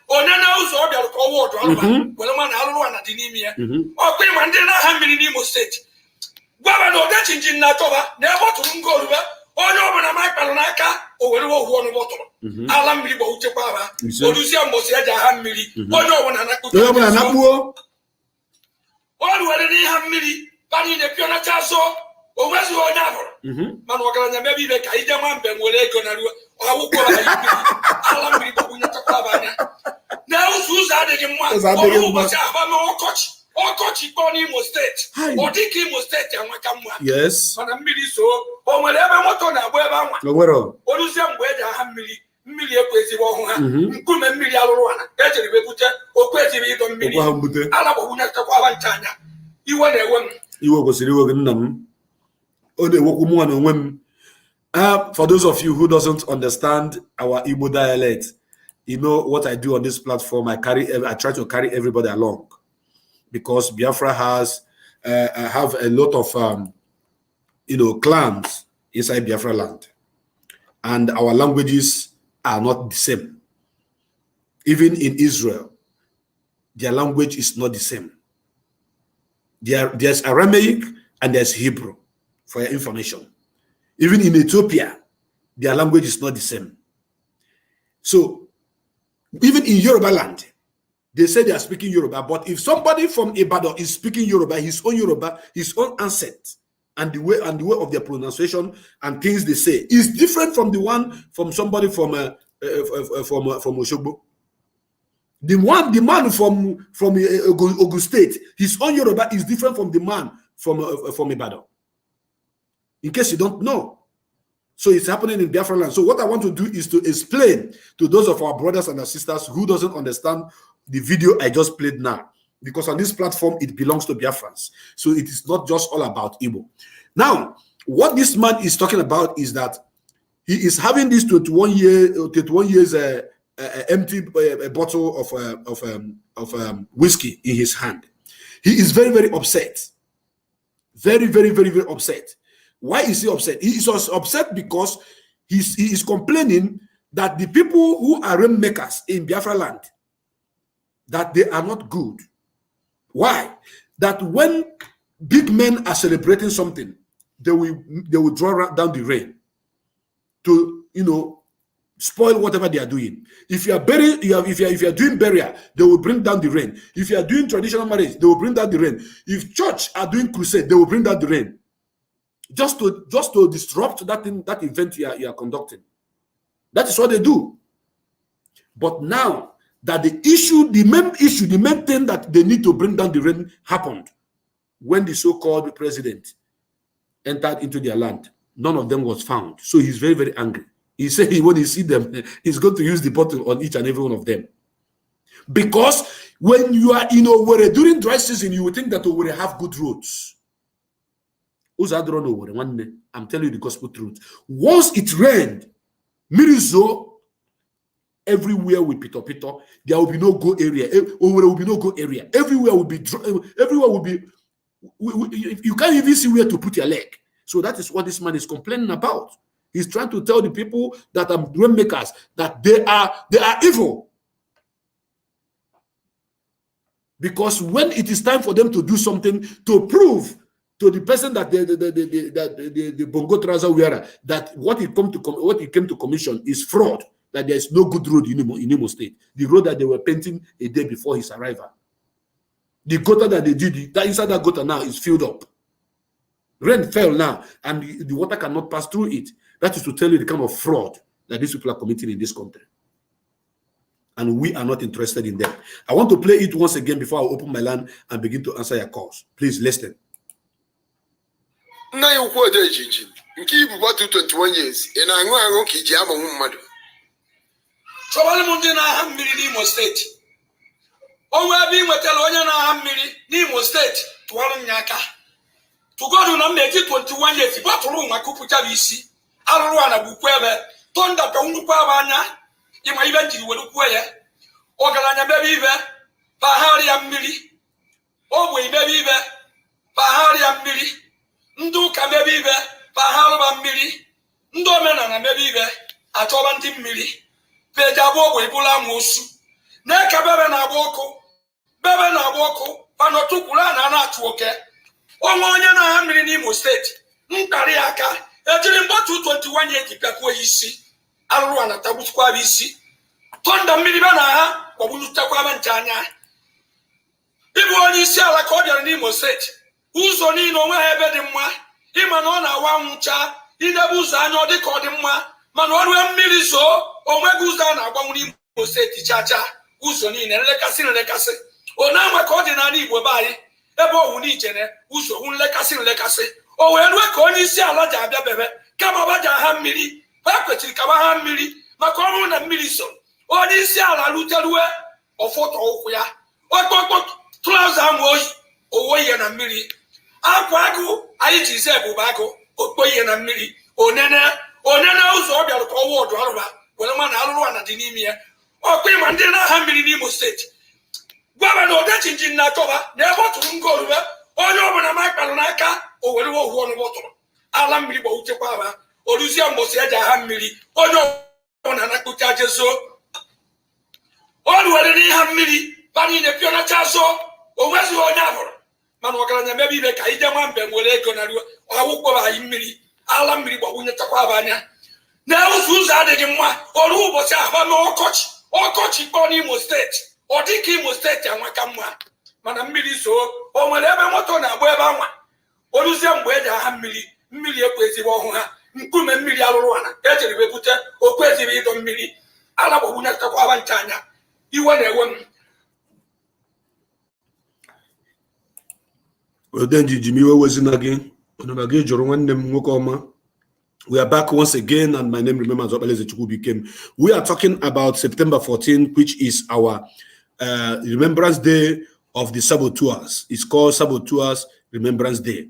Onene ụzọ ọ bịara ka ọwa ọdụ alụba. Were nwa na alụrụ ana dị n'ime ya. Ọkwa ịma ndị na-aha mmiri n'Imo State. Gwaba na Odejinjin na-atọba na ebe ọ tụrụ ngo orube. Onye ọbụla ma kpalụ n'aka o were ohu ọnụ bọtụrụ. Ala mmiri gba uchekwa aba. Oduzie mbọsị eji aha mmiri. Onye ọbụla nakpuo. Ọrụ were n'iha mmiri ba niile pịọnacha azụ. O nwezighị onye ahụrụ. Mana ọgaranya mebe ibe ka ije nwa mbe nwere ego na ruo ọgwụkwọ ala mmiri gbagbunyetakwa aba anya. Na ụzọ adịghị mma. Ọrụ ụbọchị abama ọkọchị kpọọ n'Imo State. Ọ dị ka Imo State enweka mma. Mana mmiri so o nwere ebe moto na-agba ebe anwa. Oluzie mgbe eji aha mmiri ekweziri ọhụụ ha. Nkume mmiri alụrụ ana ejiri bepute okweziri ịdọ mmiri. Ala gbagbunyetakwa aba ncha anya. Iwe na-ewe m. Iwe kwesịrị iwe gị nna m. For those of you who doesn't understand our Igbo dialect, you know what I do on this platform. I try to carry everybody along, because Biafra has have a lot of clans inside Biafra land, and our languages are not the same. Even in Israel, their language is not the same. There's Aramaic and there's Hebrew. For your information, even in Ethiopia, their language is not the same. So, even in Yoruba land, they say they are speaking Yoruba. But if somebody from Ibadan is speaking Yoruba, his own accent, and the way of their pronunciation and things they say is different from the one from somebody from Oshogbo. The man from Ogun State, his own Yoruba is different from the man from Ibadan. In case you don't know. So it's happening in Biafra land. So what I want to do is to explain to those of our brothers and our sisters who doesn't understand the video I just played now. Because on this platform, it belongs to Biafrans. So it is not just all about Igbo. Now, what this man is talking about is that he is having this 21 years empty bottle of whiskey in his hand. He is very, very upset. Very, very, very, very upset. Why is he upset? He is upset because he is complaining that the people who are rainmakers in Biafra land, that they are not good. Why? That when big men are celebrating something, they will draw down the rain to, you know, spoil whatever they are doing. If you are burying, if you are doing burial, they will bring down the rain. If you are doing traditional marriage, they will bring down the rain. If church are doing crusade, they will bring down the rain. Just to disrupt that event you are conducting. That is what they do. But now that the main thing that they need to bring down the rain happened when the so-called president entered into their land. None of them was found. So he's very, very angry. He said when he see them, he's going to use the bottle on each and every one of them. Because when you are in Owerri during dry season, you would think that Owerri have good roads. I'm telling you the gospel truth. Once it rained, Mirizo, everywhere will pito. There will be no go area. Owerri will be no go area. Everywhere will be dry. Everywhere will be. You can't even see where to put your leg. So that is what this man is complaining about. He's trying to tell the people that are rainmakers that they are evil. Because when it is time for them to do something to prove to the person that the bongo trouser wearer that what he came to commission is fraud, that there is no good road in Imo State, the road that they were painting a day before his arrival, the gutter that they did, that inside that gutter now is filled up. Rain fell now, and the water cannot pass through it. That is to tell you the kind of fraud that these people are committing in this country. And we are not interested in them. I want to play it once again before I open my line and begin to answer your calls. Please listen. Now you quote the engine. You keep about 21 years, and I know Kijama mother. So I'm in Imo State. Oh, we're being with the Imo State to Nyaka. To go to Nameti 21 years, but to room, I could put a VC. I'll run a book where Tonda Kaunupavana, in my event, you will look where Ogalana baby, Bahari and Millie, oh, we baby, Bahari and Millie, Nduka baby, Bahara and Millie, Ndomena and baby, Atobantim Millie, Pedabo, Bula Musu, Neka Bebena Boko, Panotukula and Atwoke. Omonya na hamiri ni Imo State. Nkari aka. Ejiri mbo 221 years ikakwo isi. Aluru anatabutu kwa bisi. Tonda mmiri bana ha kwabuluta kwa banchanya. Ibu onye isi ala ka obiara ni Imo State. Uzo ni no nwe ebe di mma. Ima na ona wa nwucha. Inebu uzo anya odi ka odi mma. Mana oru mmiri zo onwegu uzo na agbanwu ni Imo State chacha. Uzo ni nlekasi. Ona nwa ka odi na Igbo bayi. Ebo wu ni jene uzo wu nlekasi o we nwe ka onye isi ala ja abia bebe kama ba ja ha mmiri ha kwetiri ka ba ha mmiri maka ọrụ na mmiri so onye isi ala luteruwe ofoto okwu ya okpokpo trouser am oyi na mmiri akwa agụ anyị ji ze bụ agụ okpoyi na mmiri onene ụzọ ọ bịara ka ọwụ ọdụ arụba were ma na arụrụ na dị n'ime ya ọkwa ịma ndị na ha mmiri n'Imo Steeti Gọvanọ Odechinji na-akọba na ebe ọ tụrụ ngolube onye ọbụla ma kpara n'aka o were ohu ọnụ bọtụrụ ala mmiri gbawuchekwa aba oruzie mbosi eji aha mmiri onye ọbụla na-akpụcha jezo ọrụ were n'iha mmiri bani ne pionacha zo onwezi onye abụrụ mana ọgaranya mebe ibe ka ije nwa mbe nwere ego na ruo awụkpọba anyị mmiri ala mmiri gbawunyechakwa aba anya na ụzọ adịghị mma ọrụ ụbọchị ahụ na ọkọchị kpọ n'Imo Steeti ọ dị ka Imo Steeti anwaka mma mana mmiri so o nwere ebe moto na-agba ebe anwa oruzie mgbe eji aha mmiri ekweziri ọhụụ ha nkume mmiri alụrụ ana ejiri wepụta okweziri ịdọ mmiri ala gbagbunyechakwa aba ncha anya iwe na-ewe m. Odenji Jimiwe Wezinagi, Ononagi Joro nwanne m nwoke ọma. We are back once again, and my name remembers Obeleze Chukwubikem. We are talking about September 14, which is our Remembrance Day of the Saboteurs. It's called Saboteurs Remembrance Day.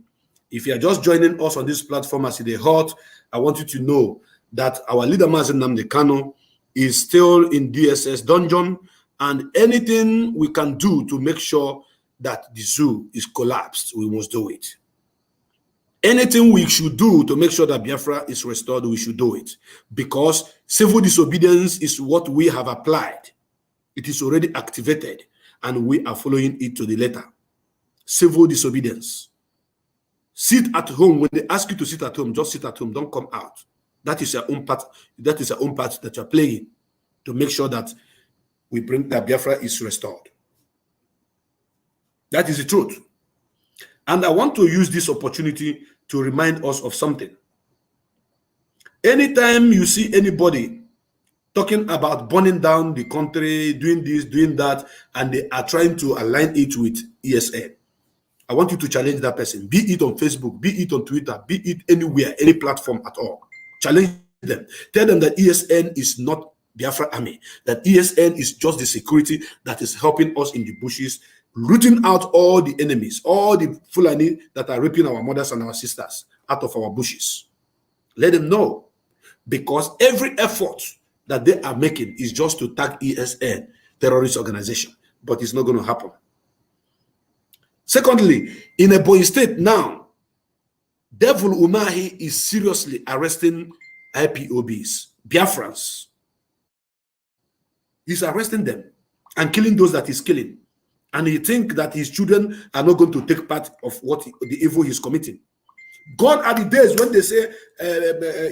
If you are just joining us on this platform as it is hot, I want you to know that our leader Mazen Nnamdi Kanu is still in DSS dungeon, and anything we can do to make sure that the zoo is collapsed, we must do it. Anything we should do to make sure that Biafra is restored, we should do it. Because civil disobedience is what we have applied. It is already activated, and we are following it to the letter. Civil disobedience. Sit at home. When they ask you to sit at home, just sit at home. Don't come out. That is your own part. That is your own part that you're playing to make sure that we bring that Biafra is restored. That is the truth. And I want to use this opportunity to remind us of something. Anytime you see anybody talking about burning down the country, doing this, doing that, and they are trying to align it with ESN, I want you to challenge that person, be it on Facebook, be it on Twitter, be it anywhere, any platform at all. Challenge them. Tell them that ESN is not Biafra Army, that ESN is just the security that is helping us in the bushes, rooting out all the enemies, all the Fulani that are raping our mothers and our sisters out of our bushes. Let them know, because every effort that they are making is just to tag ESN, terrorist organization, but it's not going to happen. Secondly, in Ebonyi State now, Devil Umahi is seriously arresting IPOBs, Biafrans. He's arresting them and killing those that he's killing. And he thinks that his children are not going to take part of what the evil he's committing. God are the days when they say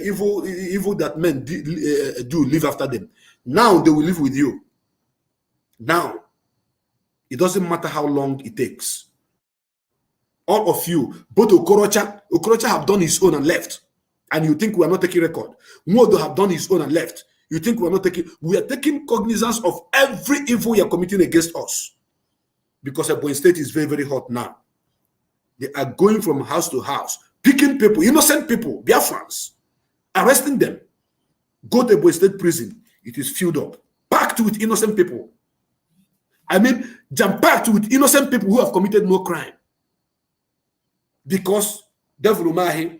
evil that men do live after them. Now they will live with you. Now, it doesn't matter how long it takes. All of you, both Okorocha have done his own and left. And you think we are not taking record. Modo have done his own and left. You think we are not taking, we are taking cognizance of every evil you are committing against us. Because Ebonyi State is very, very hot now. They are going from house to house, picking people, innocent people, Biafrans, arresting them. Go to Ebonyi State prison. It is filled up, packed with innocent people. I mean, jam-packed with innocent people who have committed no crime. Because Devil Umahi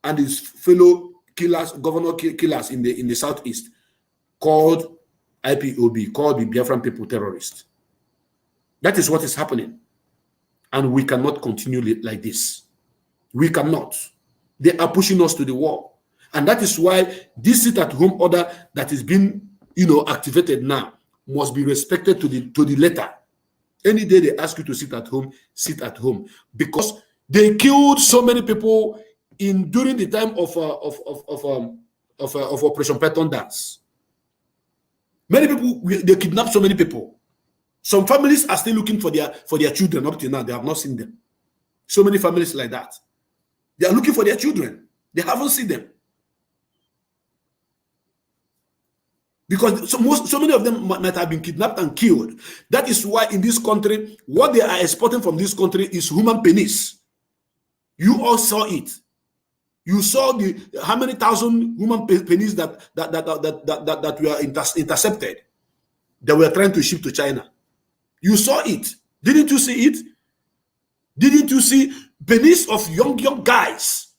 and his fellow killers, governor killers in the southeast, called IPOB, called the Biafran people terrorists. That is what is happening. And we cannot continue like this. We cannot. They are pushing us to the wall. And that is why this sit-at-home order that is being, activated now must be respected to the letter. Any day they ask you to sit at home, sit at home. Because they killed so many people during the time of Operation Python Dance. Many people, they kidnapped so many people. Some families are still looking for their children up till now. They have not seen them. So many families like that. They are looking for their children. They haven't seen them. Because so many of them might have been kidnapped and killed. That is why in this country, what they are exporting from this country is human penis. You all saw it. You saw how many thousand human penis that were intercepted, that were trying to ship to China. You saw it. Didn't you see it? Didn't you see penis of young guys?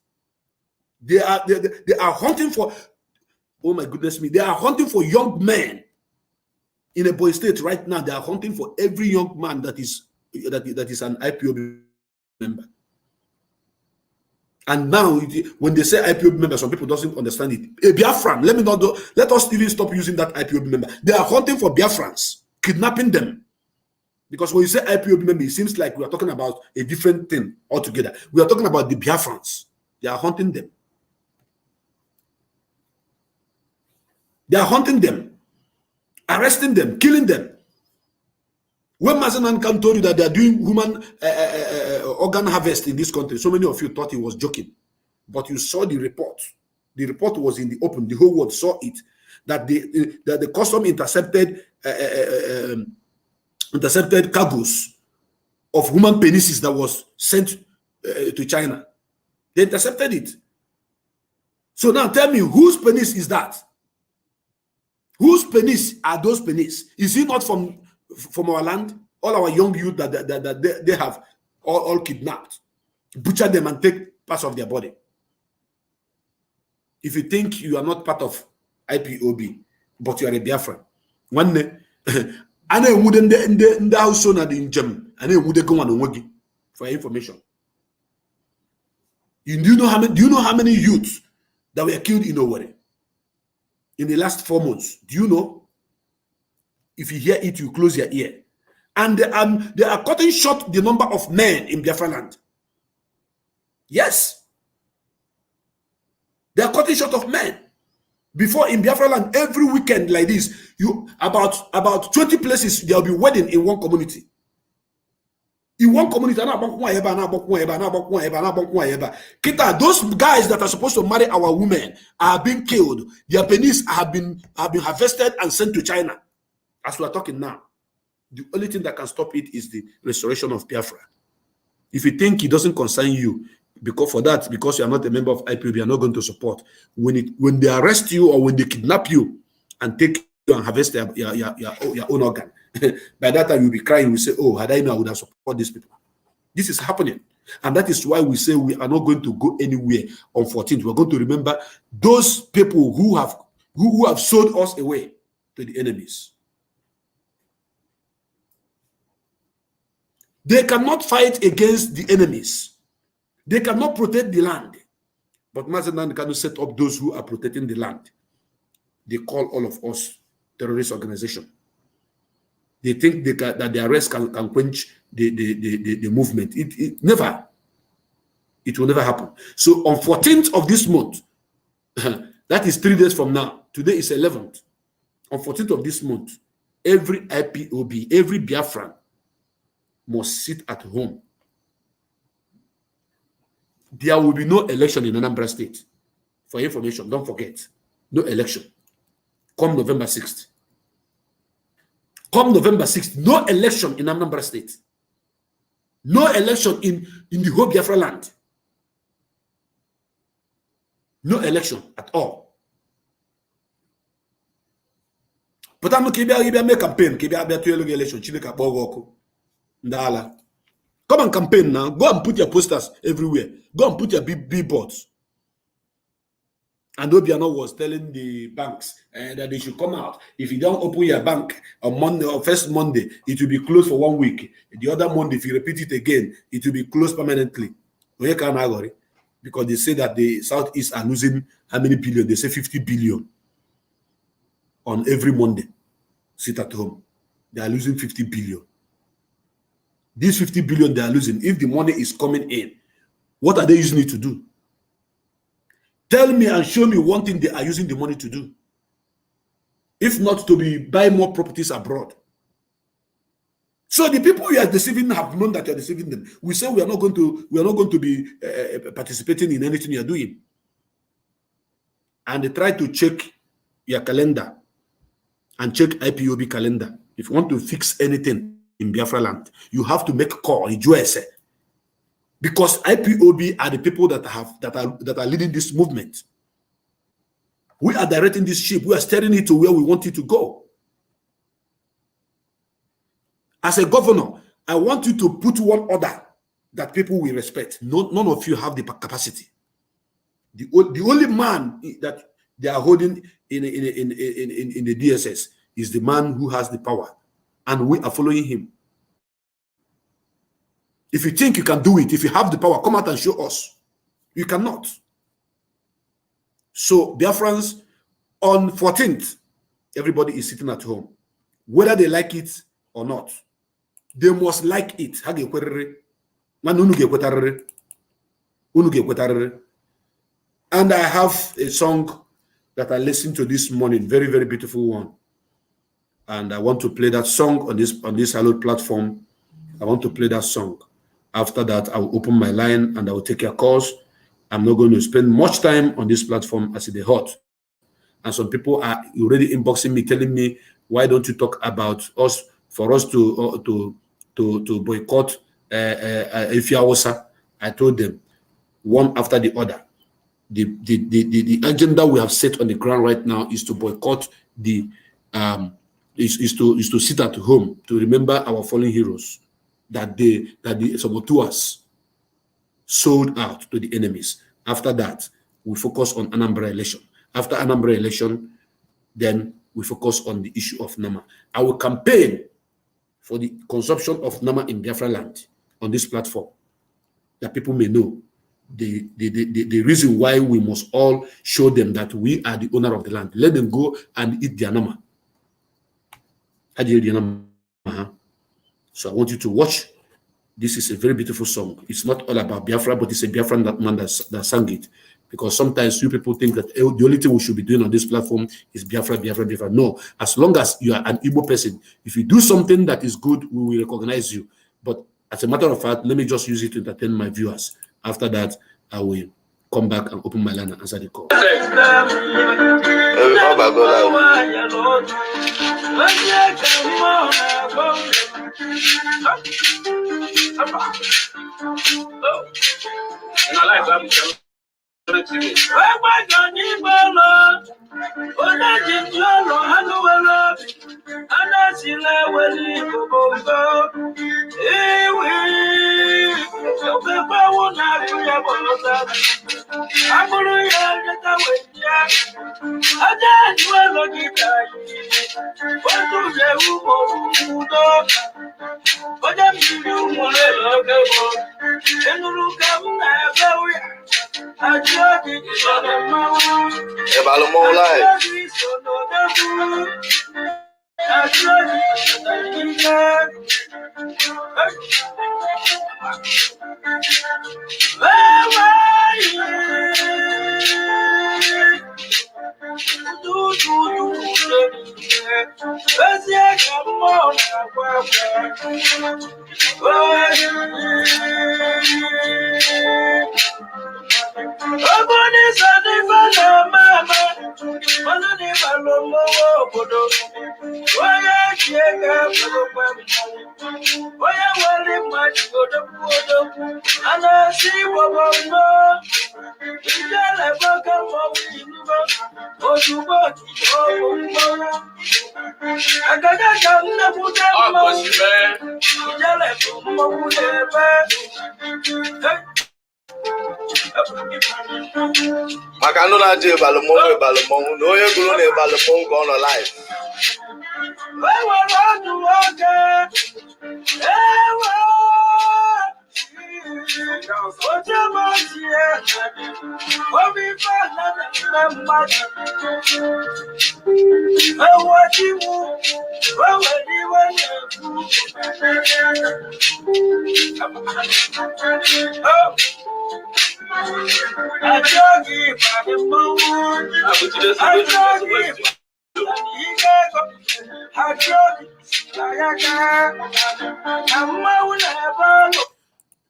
They are hunting for. Oh my goodness me! They are hunting for young men in Ebonyi State right now. They are hunting for every young man that is an IPOB member. And now, when they say IPOB member, some people doesn't understand it. Biafran, let us even stop using that IPOB member. They are hunting for Biafrans, kidnapping them. Because when you say IPOB member, it seems like we are talking about a different thing altogether. We are talking about the Biafrans. They are hunting them. They are hunting them, arresting them, killing them. When Mazen Khan told you that they are doing human organ harvest in this country, so many of you thought he was joking. But you saw the report. The report was in the open. The whole world saw it. That the custom intercepted cargoes of human penises that was sent to China. They intercepted it. So now tell me, whose penis is that? Whose penis are those penis? Is it not from our land? All our young youth that they have all kidnapped, butcher them and take parts of their body. If you think you are not part of IPOB, but you are a Biafran. One day, I wouldn't the house on the gem, and I would go on for information. Do you know how many youths that were killed in Owerri in the last 4 months? Do you know? If you hear it, you close your ear. And they are cutting short the number of men in Biafra land. Yes. They are cutting short of men. Before in Biafra land, every weekend like this, about 20 places there will be wedding in one community. In one community, Kita, those guys that are supposed to marry our women are being killed. Their penis have been harvested and sent to China. As we are talking now, the only thing that can stop it is the restoration of Biafra. If you think it doesn't concern you, because you are not a member of IPOB, you are not going to support. When they arrest you or when they kidnap you and take you and harvest your own organ, by that time you'll be crying. We say, oh, had I known, I would have supported these people. This is happening. And that is why we say we are not going to go anywhere on 14th. We're going to remember those people who have sold us away to the enemies. They cannot fight against the enemies. They cannot protect the land. But Mazenan cannot set up those who are protecting the land. They call all of us terrorist organization. They think that the arrest can quench the movement. It never. It will never happen. So on 14th of this month, that is 3 days from now. Today is 11th. On 14th of this month, every IPOB, every Biafran must sit at home. There will be no election in Anambra State. For information, don't forget. No election. Come November 6th. Come November 6th, no election in Anambra State. No election in the whole Biafra land. No election at all. But I'm going make campaign. Election. Come and campaign now. Go and put your posters everywhere. Go and put your billboards. And Obiano was telling the banks that they should come out. If you don't open your bank on Monday or first Monday, it will be closed for 1 week. The other Monday, if you repeat it again, it will be closed permanently. Because they say that the Southeast are losing how many billion? They say 50 billion on every Monday. Sit at home. They are losing 50 billion. These 50 billion they are losing, if the money is coming in, what are they using it to do? Tell me and show me one thing they are using the money to do. If not to buy more properties abroad. So the people you are deceiving have known that you are deceiving them. We say we are not going to be participating in anything you are doing. And they try to check your calendar and check IPOB calendar. If you want to fix anything in Biafra land, you have to make a call in USA. Because IPOB are the people that are leading this movement. We are directing this ship. We are steering it to where we want it to go. As a governor, I want you to put one order that people will respect. None of you have the capacity. The only man that they are holding in the DSS is the man who has the power, and we are following him. If you think you can do it, if you have the power, come out and show us. You cannot. So, Biafrans, on 14th, everybody is sitting at home. Whether they like it or not, they must like it. And I have a song that I listened to this morning, very, very beautiful one. And I want to play that song on this hallowed platform. I want to play that song. After that, I will open my line and I will take your calls. I'm not going to spend much time on this platform as it is hot. And some people are already inboxing me, telling me, why don't you talk about us, for us to boycott Ifyawosa? I told them, one after the other. The agenda we have set on the ground right now is to boycott is to sit at home to remember our fallen heroes that the saboteurs sold out to the enemies. After that, we focus on Anambra election. After Anambra election, then we focus on the issue of Nama. I will campaign for the consumption of Nama in Biafra land on this platform, that people may know the reason why we must all show them that we are the owner of the land. Let them go and eat their Nama. So I want you to watch. This is a very beautiful song. It's not all about Biafra, but it's a Biafran man that sang it. Because sometimes you people think that the only thing we should be doing on this platform is Biafra, Biafra, Biafra. No, as long as you are an Igbo person, if you do something that is good, we will recognize you. But as a matter of fact, let me just use it to entertain my viewers. After that, I will come back and open my line and answer the call.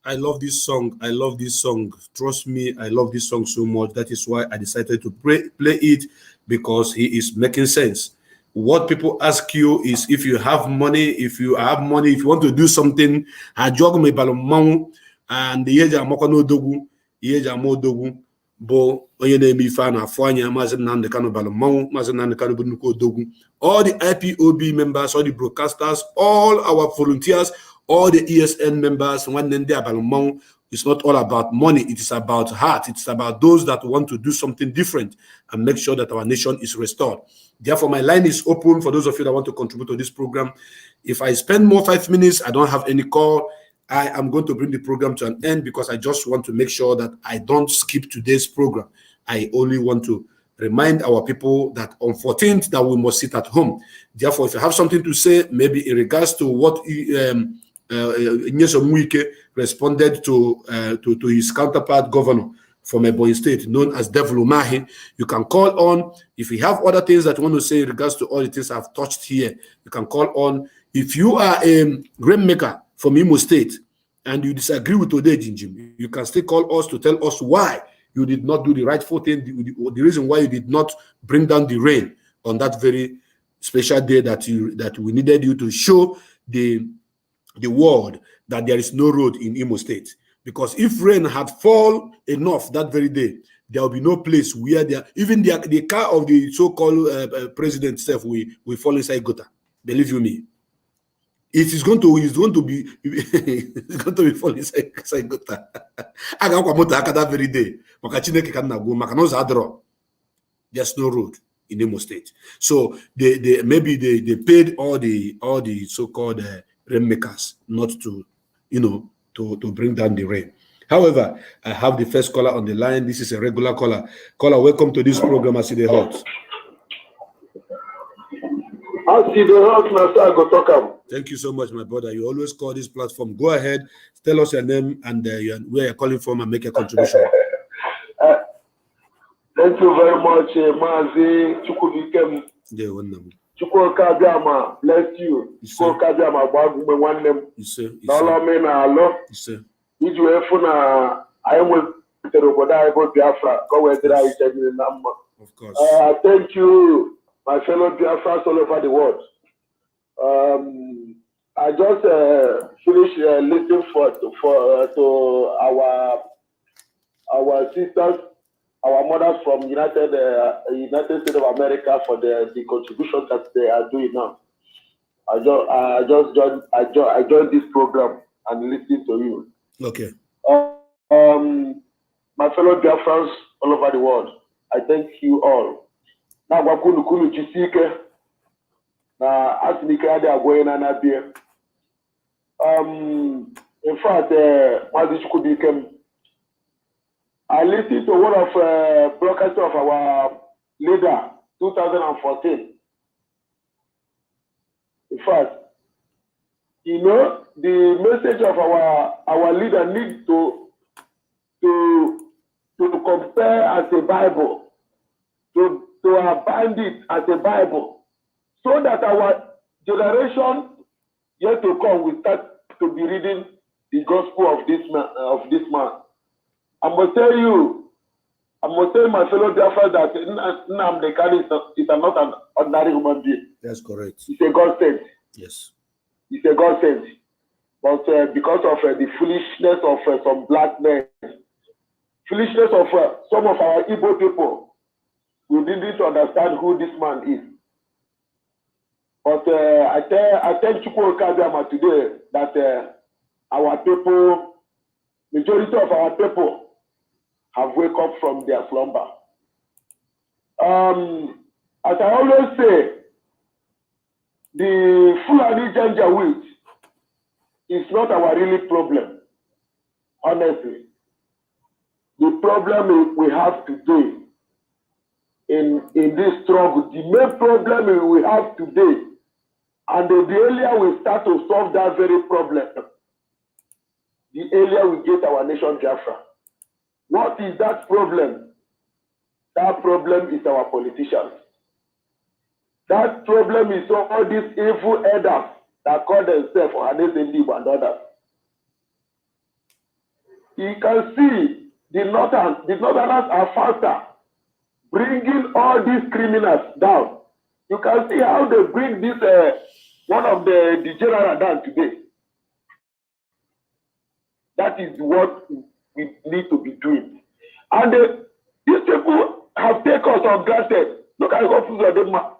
I love this song. I love this song. Trust me, I love this song so much. That is why I decided to play it, because he is making sense. What people ask you is, if you have money, if you want to do something, and the bo onye na-eme ife a na-afụ anya Maazị Nnamdi Kanu balụ mmanwụ, Maazị Nnamdi Kanu bụ nnukwu odogwu. All the IPOB members, all the broadcasters, all our volunteers, all the ESN members, nwanne ndị abalụ mmanwụ. It's not all about money, it is about heart. It's about those that want to do something different and make sure that our nation is restored. Therefore, my line is open for those of you that want to contribute to this program. If I spend more 5 minutes, I don't have any call, I am going to bring the program to an end, because I just want to make sure that I don't skip today's program. I only want to remind our people that on 14th that we must sit at home. Therefore, if you have something to say, maybe in regards to what Nyesom Wike responded to his counterpart governor from Ebonyi State, known as Devil Umahi, you can call on. If you have other things that you want to say in regards to all the things I've touched here, you can call on. If you are a rainmaker from Imo State and you disagree with Ode Jinjim, you can still call us to tell us why you did not do the rightful thing, the reason why you did not bring down the rain on that very special day that we needed you to show the world that there is no road in Imo State. Because if rain had fallen enough that very day, there will be no place where even the car of the so-called president itself will fall inside gutter. Believe you me. It's going to be falling inside gutter. I got that very day. There's no road. in Imo State. So they maybe they paid all the so-called rainmakers not to, to bring down the rain. However, I have the first caller on the line. This is a regular caller. Caller, welcome to this program. I see the hot. Thank you so much, my brother. You always call this platform. Go ahead, tell us your name and where you're calling from and make a contribution. Thank you very much, Mazi Chukwudikem. Chukwukabiama, bless you. Chukwukabiama, Bagume, one name. Biafra. Of course. Thank you, my fellow Biafras all over the world. I just finished listening to our sisters, our mothers from United States of America for the contributions that they are doing now. I joined this program and listening to you. Okay. My fellow Biafrans all over the world, I thank you all. Now, Wakunu Jisike, na Asmika de Agoyena Nabia. In fact, I listened to one of broadcasts of our leader, 2014. In fact, the message of our leader needs to compare as a Bible, to abide it as a Bible, so that our generation yet to come will start to be reading the gospel of this man. I must tell my fellow Biafra that Nnamdi Kanu is not an ordinary human being. That's correct. He's a God sent. Yes. He's a God sent. But because of the foolishness of some black men, foolishness of some of our Igbo people, we didn't understand who this man is. But I tell Chukwu Kabiama today that our people, majority of our people, have wake up from their slumber. As I always say, the Fulani Janja wheat is not our really problem, honestly. The problem we have today in this struggle, the main problem we have today, and the earlier we start to solve that very problem, the earlier we get our nation Biafra. What is that problem? That problem is our politicians. That problem is all these evil elders that call themselves Ohanezendi and others. You can see the Northerners are faster, bringing all these criminals down. You can see how they bring this one of the general down today. That is what we need to be doing. And these people have taken us for granted. Look at Hopefuls Adema.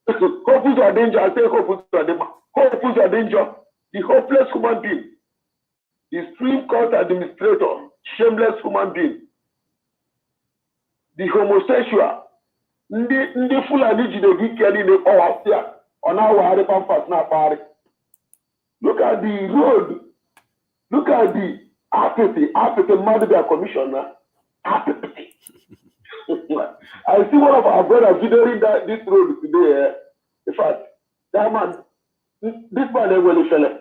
Hopefuls Adenja, I say Hopefuls Adema. Hopefuls Adenja, the hopeless human being, the Supreme Court administrator, shameless human being, the homosexual, the Fulani Jidegi Kelly, on our pampas na party. Look at the road. Look at the apathy Mother Commissioner. Apathy. I see one of our brothers videoing this road today. In fact, that man, this man ain't really fella.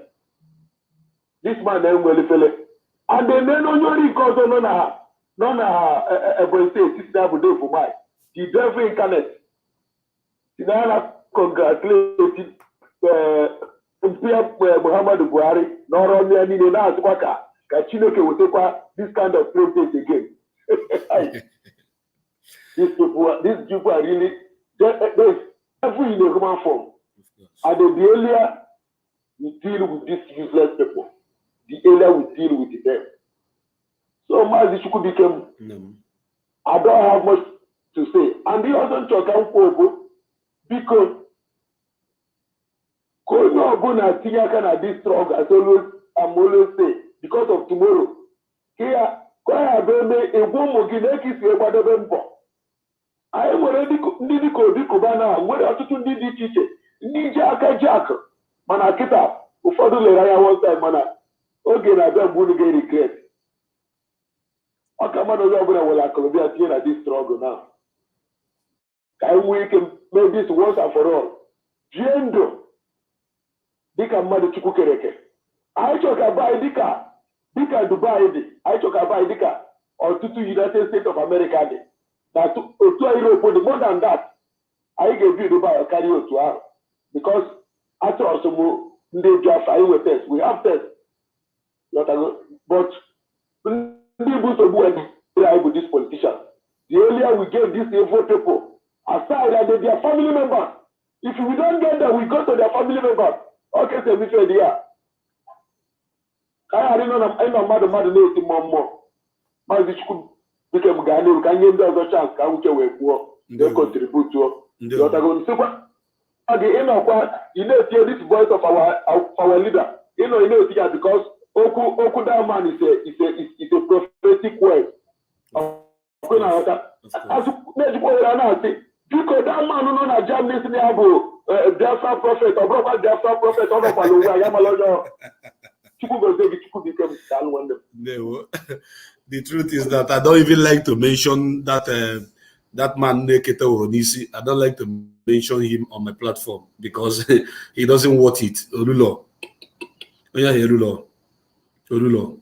This man ain't really fella. And they may not know because everybody say sister Abu Day for my. The devil incarnate. Sinana congratulated Muhammad Buhari. Not only any na Aswaka. Kachineke will take this kind of protest again. These people are really there's devil in a human form. And the earlier we deal with these useless people, the earlier we deal with them. So Mazi Chukwu became I don't have much to say. And he also talk about because this strong as I'm always say because of tomorrow. Here, anyị nwere ndị dịka Obi Kubana nwere ọtụtụ ndị dị iche iche ndị ji aka ji akụ mana kịta ụfọdụ lere anya one time mana oge na-abịa mgbe unu ga-regret ọka mmadụ onye ọbụla nwere akụrụbịa tinye na this struggle now ka anyị nwee ike mee this once and for all jie ndụ dịka mmadụ Chukwu kere eke anyị chọrọ ka be anyị dịka Dubai dị anyị chọrọ ka be anyị dịka ọtụtụ United States of America dị na otu Europe dị more than that anyị ga-ebi Dubai karịa otu ahụ because achọrọ sọ ndị Biafra anyị nwere test we have test but ndị bụ nsogbu anyị bụ these politicians the earlier we get these evil people aside that they're their family members if we don't get them we go to their family members okay so we say there ka anyị nọ na mmadụ na-eti mmụọ maazị Chukwu dịka m gaa n'ihu ka nye ndị ọzọ chance ka uche wee kwuo wee kontributuo ọtago nsịkwa gị ịnọkwa ị na-etinye this voice of our leader ịnọ ị na-eti ya because okwu that man is a prophetic word ọkụ na nghọta na-ejikwa ohere na-asị biko that man nọ na Germany si na ya bụ Biafra prophet ọ bụrụkwa Biafra prophet ọ nọkwala onwe ya mala ọjọọ Chukwu gozie gị Chukwu dike m ka alụ nwanne m. The truth is that I don't even like to mention that man Neketa Onisi. I don't like to mention him on my platform because he doesn't want it. Orulo. Oh yeah, Orulo.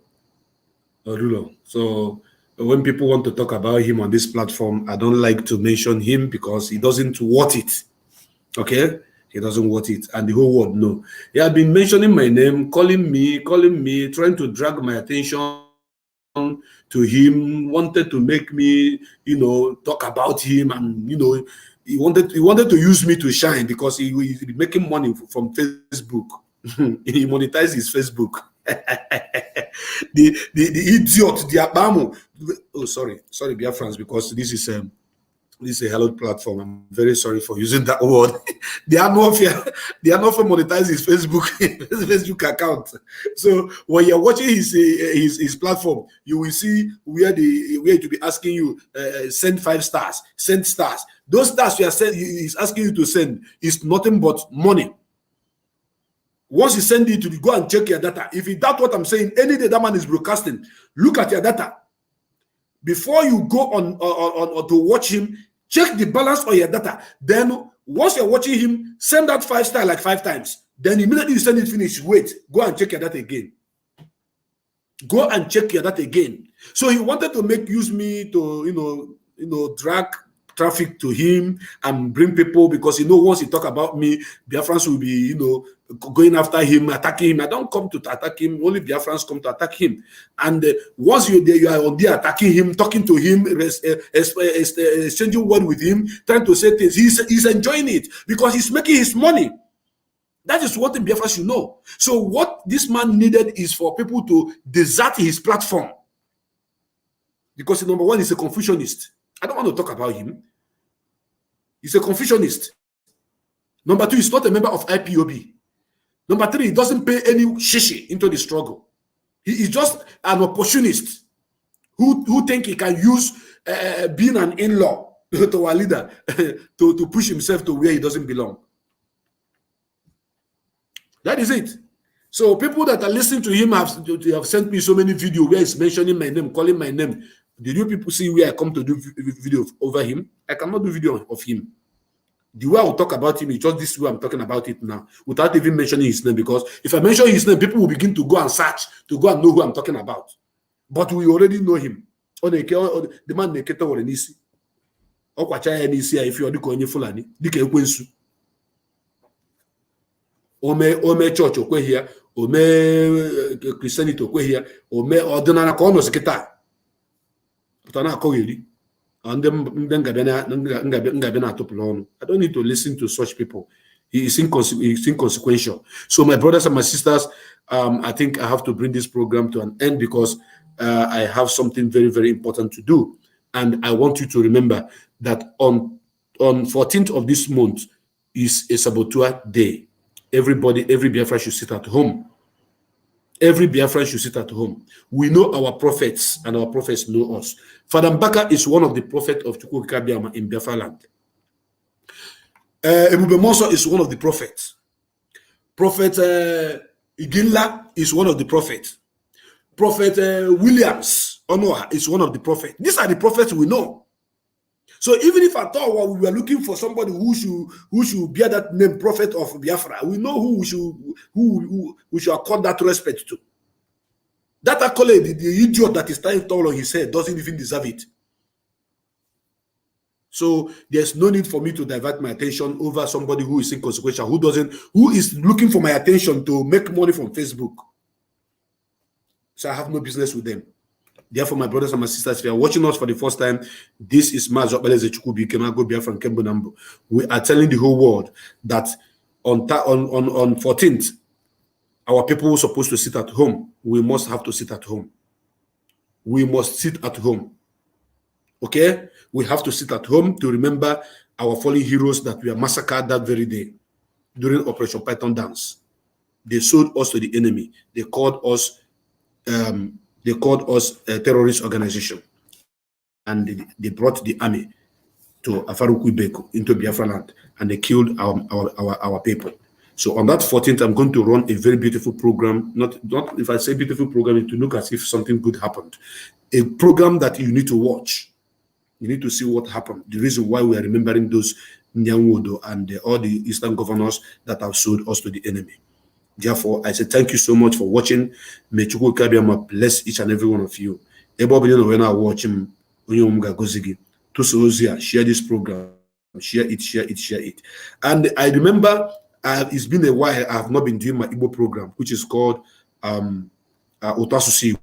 So when people want to talk about him on this platform, I don't like to mention him because he doesn't want it. Okay? He doesn't want it. And the whole world know. He had been mentioning my name, calling me, trying to drag my attention to him, wanted to make me, talk about him, and he wanted to use me to shine because he's making money from Facebook. He monetizes his Facebook. the idiot, the Abamu. Oh, sorry, Biafrans, because this is a hallowed platform. I'm very sorry for using that word. They are not for monetize his Facebook account. So when you're watching his platform, you will see where it will be asking you send 5 stars, send stars. Those stars he's asking you to send is nothing but money. Once you send it, you go and check your data. If you doubt what I'm saying, any day that man is broadcasting, look at your data. Before you go on to watch him, check the balance on your data. Then once you're watching him, send that 5 star like 5 times. Then immediately you send it finish, wait, go and check your data again. Go and check your data again. So he wanted to use me to drag traffic to him and bring people, because once he talk about me, Biafrans will be going after him, attacking him. I don't come to attack him, only Biafrans come to attack him. And once you are on there attacking him, talking to him, exchanging word with him, trying to say things, he's enjoying it because he's making his money. That is what the Biafra should know. So what this man needed is for people to desert his platform, because number one, he's a Confucianist. I don't want to talk about him. He's a Confucianist. Number 2, he's not a member of IPOB. Number 3, he doesn't pay any shishi into the struggle. He is just an opportunist who think he can use being an in-law to our leader to push himself to where he doesn't belong. That is it. So people that are listening to him have sent me so many videos where he's mentioning my name, calling my name. Did you people see where I come to do video over him? I cannot do video of him. The way I will talk about him is just this way I'm talking about it now, without even mentioning his name, because if I mention his name, people will begin to go and search, to go and know who I'm talking about. But we already know him. The man Neketa Onisi. Okwachaya Nisi, if you are the Konye Fulani, Dike Ekwensu. Ome church okwe here, ome Christianity okwe here, ome ordinary kono seketa. I don't need to listen to such people. He is inconsequential. So my brothers and my sisters, I think I have to bring this program to an end because I have something very, very important to do. And I want you to remember that on 14th of this month is a Saboteurs Day. Every Biafra should sit at home. Every Biafran should sit at home. We know our prophets, and our prophets know us. Father Mbaka is one of the prophets of Chukwuka Biama in Biafra land. Ebube Monso is one of the prophets. Prophet Iginla is one of the prophets. Prophet Williams Onoha is one of the prophets. These are the prophets we know. So even if at all we were looking for somebody who should bear that name, prophet of Biafra, we know who we should accord that respect to. That accolade, the idiot that is standing tall on his head doesn't even deserve it. So there's no need for me to divert my attention over somebody who is inconsequential, who is looking for my attention to make money from Facebook. So I have no business with them. Therefore, my brothers and my sisters, if you are watching us for the first time, this is Mazobeleze Chukwubi Kemago Biafra Kembonambo. We are telling the whole world that on 14th, our people were supposed to sit at home. We must have to sit at home. We must sit at home. Okay? We have to sit at home to remember our fallen heroes that were massacred that very day during Operation Python Dance. They sold us to the enemy. They called us a terrorist organization, and they brought the army to Afaruku Beko into Biafra land, and they killed our people. So on that 14th, I'm going to run a very beautiful program. Not if I say beautiful program, it will look as if something good happened. A program that you need to watch. You need to see what happened. The reason why we are remembering those Nyanwodo and all the Eastern governors that have sold us to the enemy. Therefore, I say thank you so much for watching. May Chukwu Kabiama bless each and every one of you. When I watch him, share this program. Share it. And I remember it's been a while I have not been doing my Igbo program, which is called Otasusi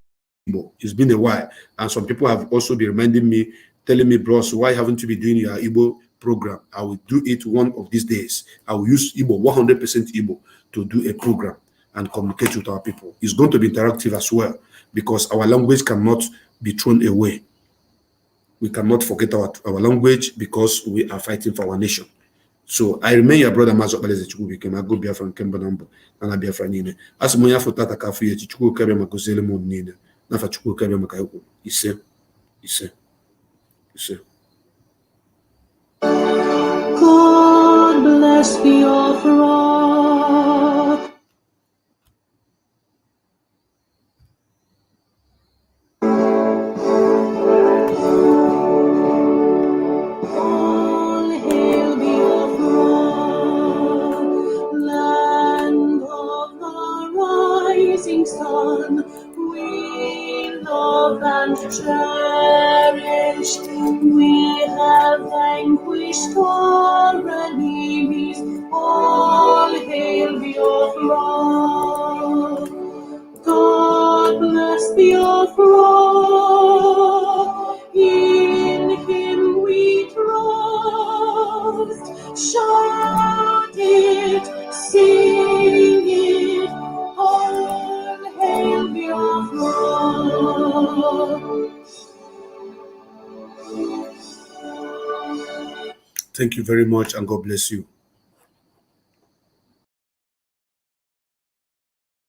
Igbo. It's been a while. And some people have also been reminding me, telling me, bros, why haven't you been doing your Igbo program? I will do it one of these days. I will use Igbo, 100% Igbo, to do a program and communicate with our people. It's going to be interactive as well, because our language cannot be thrown away. We cannot forget our language, because we are fighting for our nation. So I remain your brother Mazo Baleze Chukwu Bikema, go Biafra Kembanambo, and Biafra Nine. As Moya Fotata Kafi, Chukwu Kabe Makosele Monine, Nafa Chukwu Kabe Makayo, Ise. God bless Biafra. All hail Biafra, land of the rising sun. We love and cherish. We have vanquished our enemies. All hail Biafra. God bless Biafra. In Him we trust. Shout it, sing it. All hail Biafra. Thank you very much, and God bless you.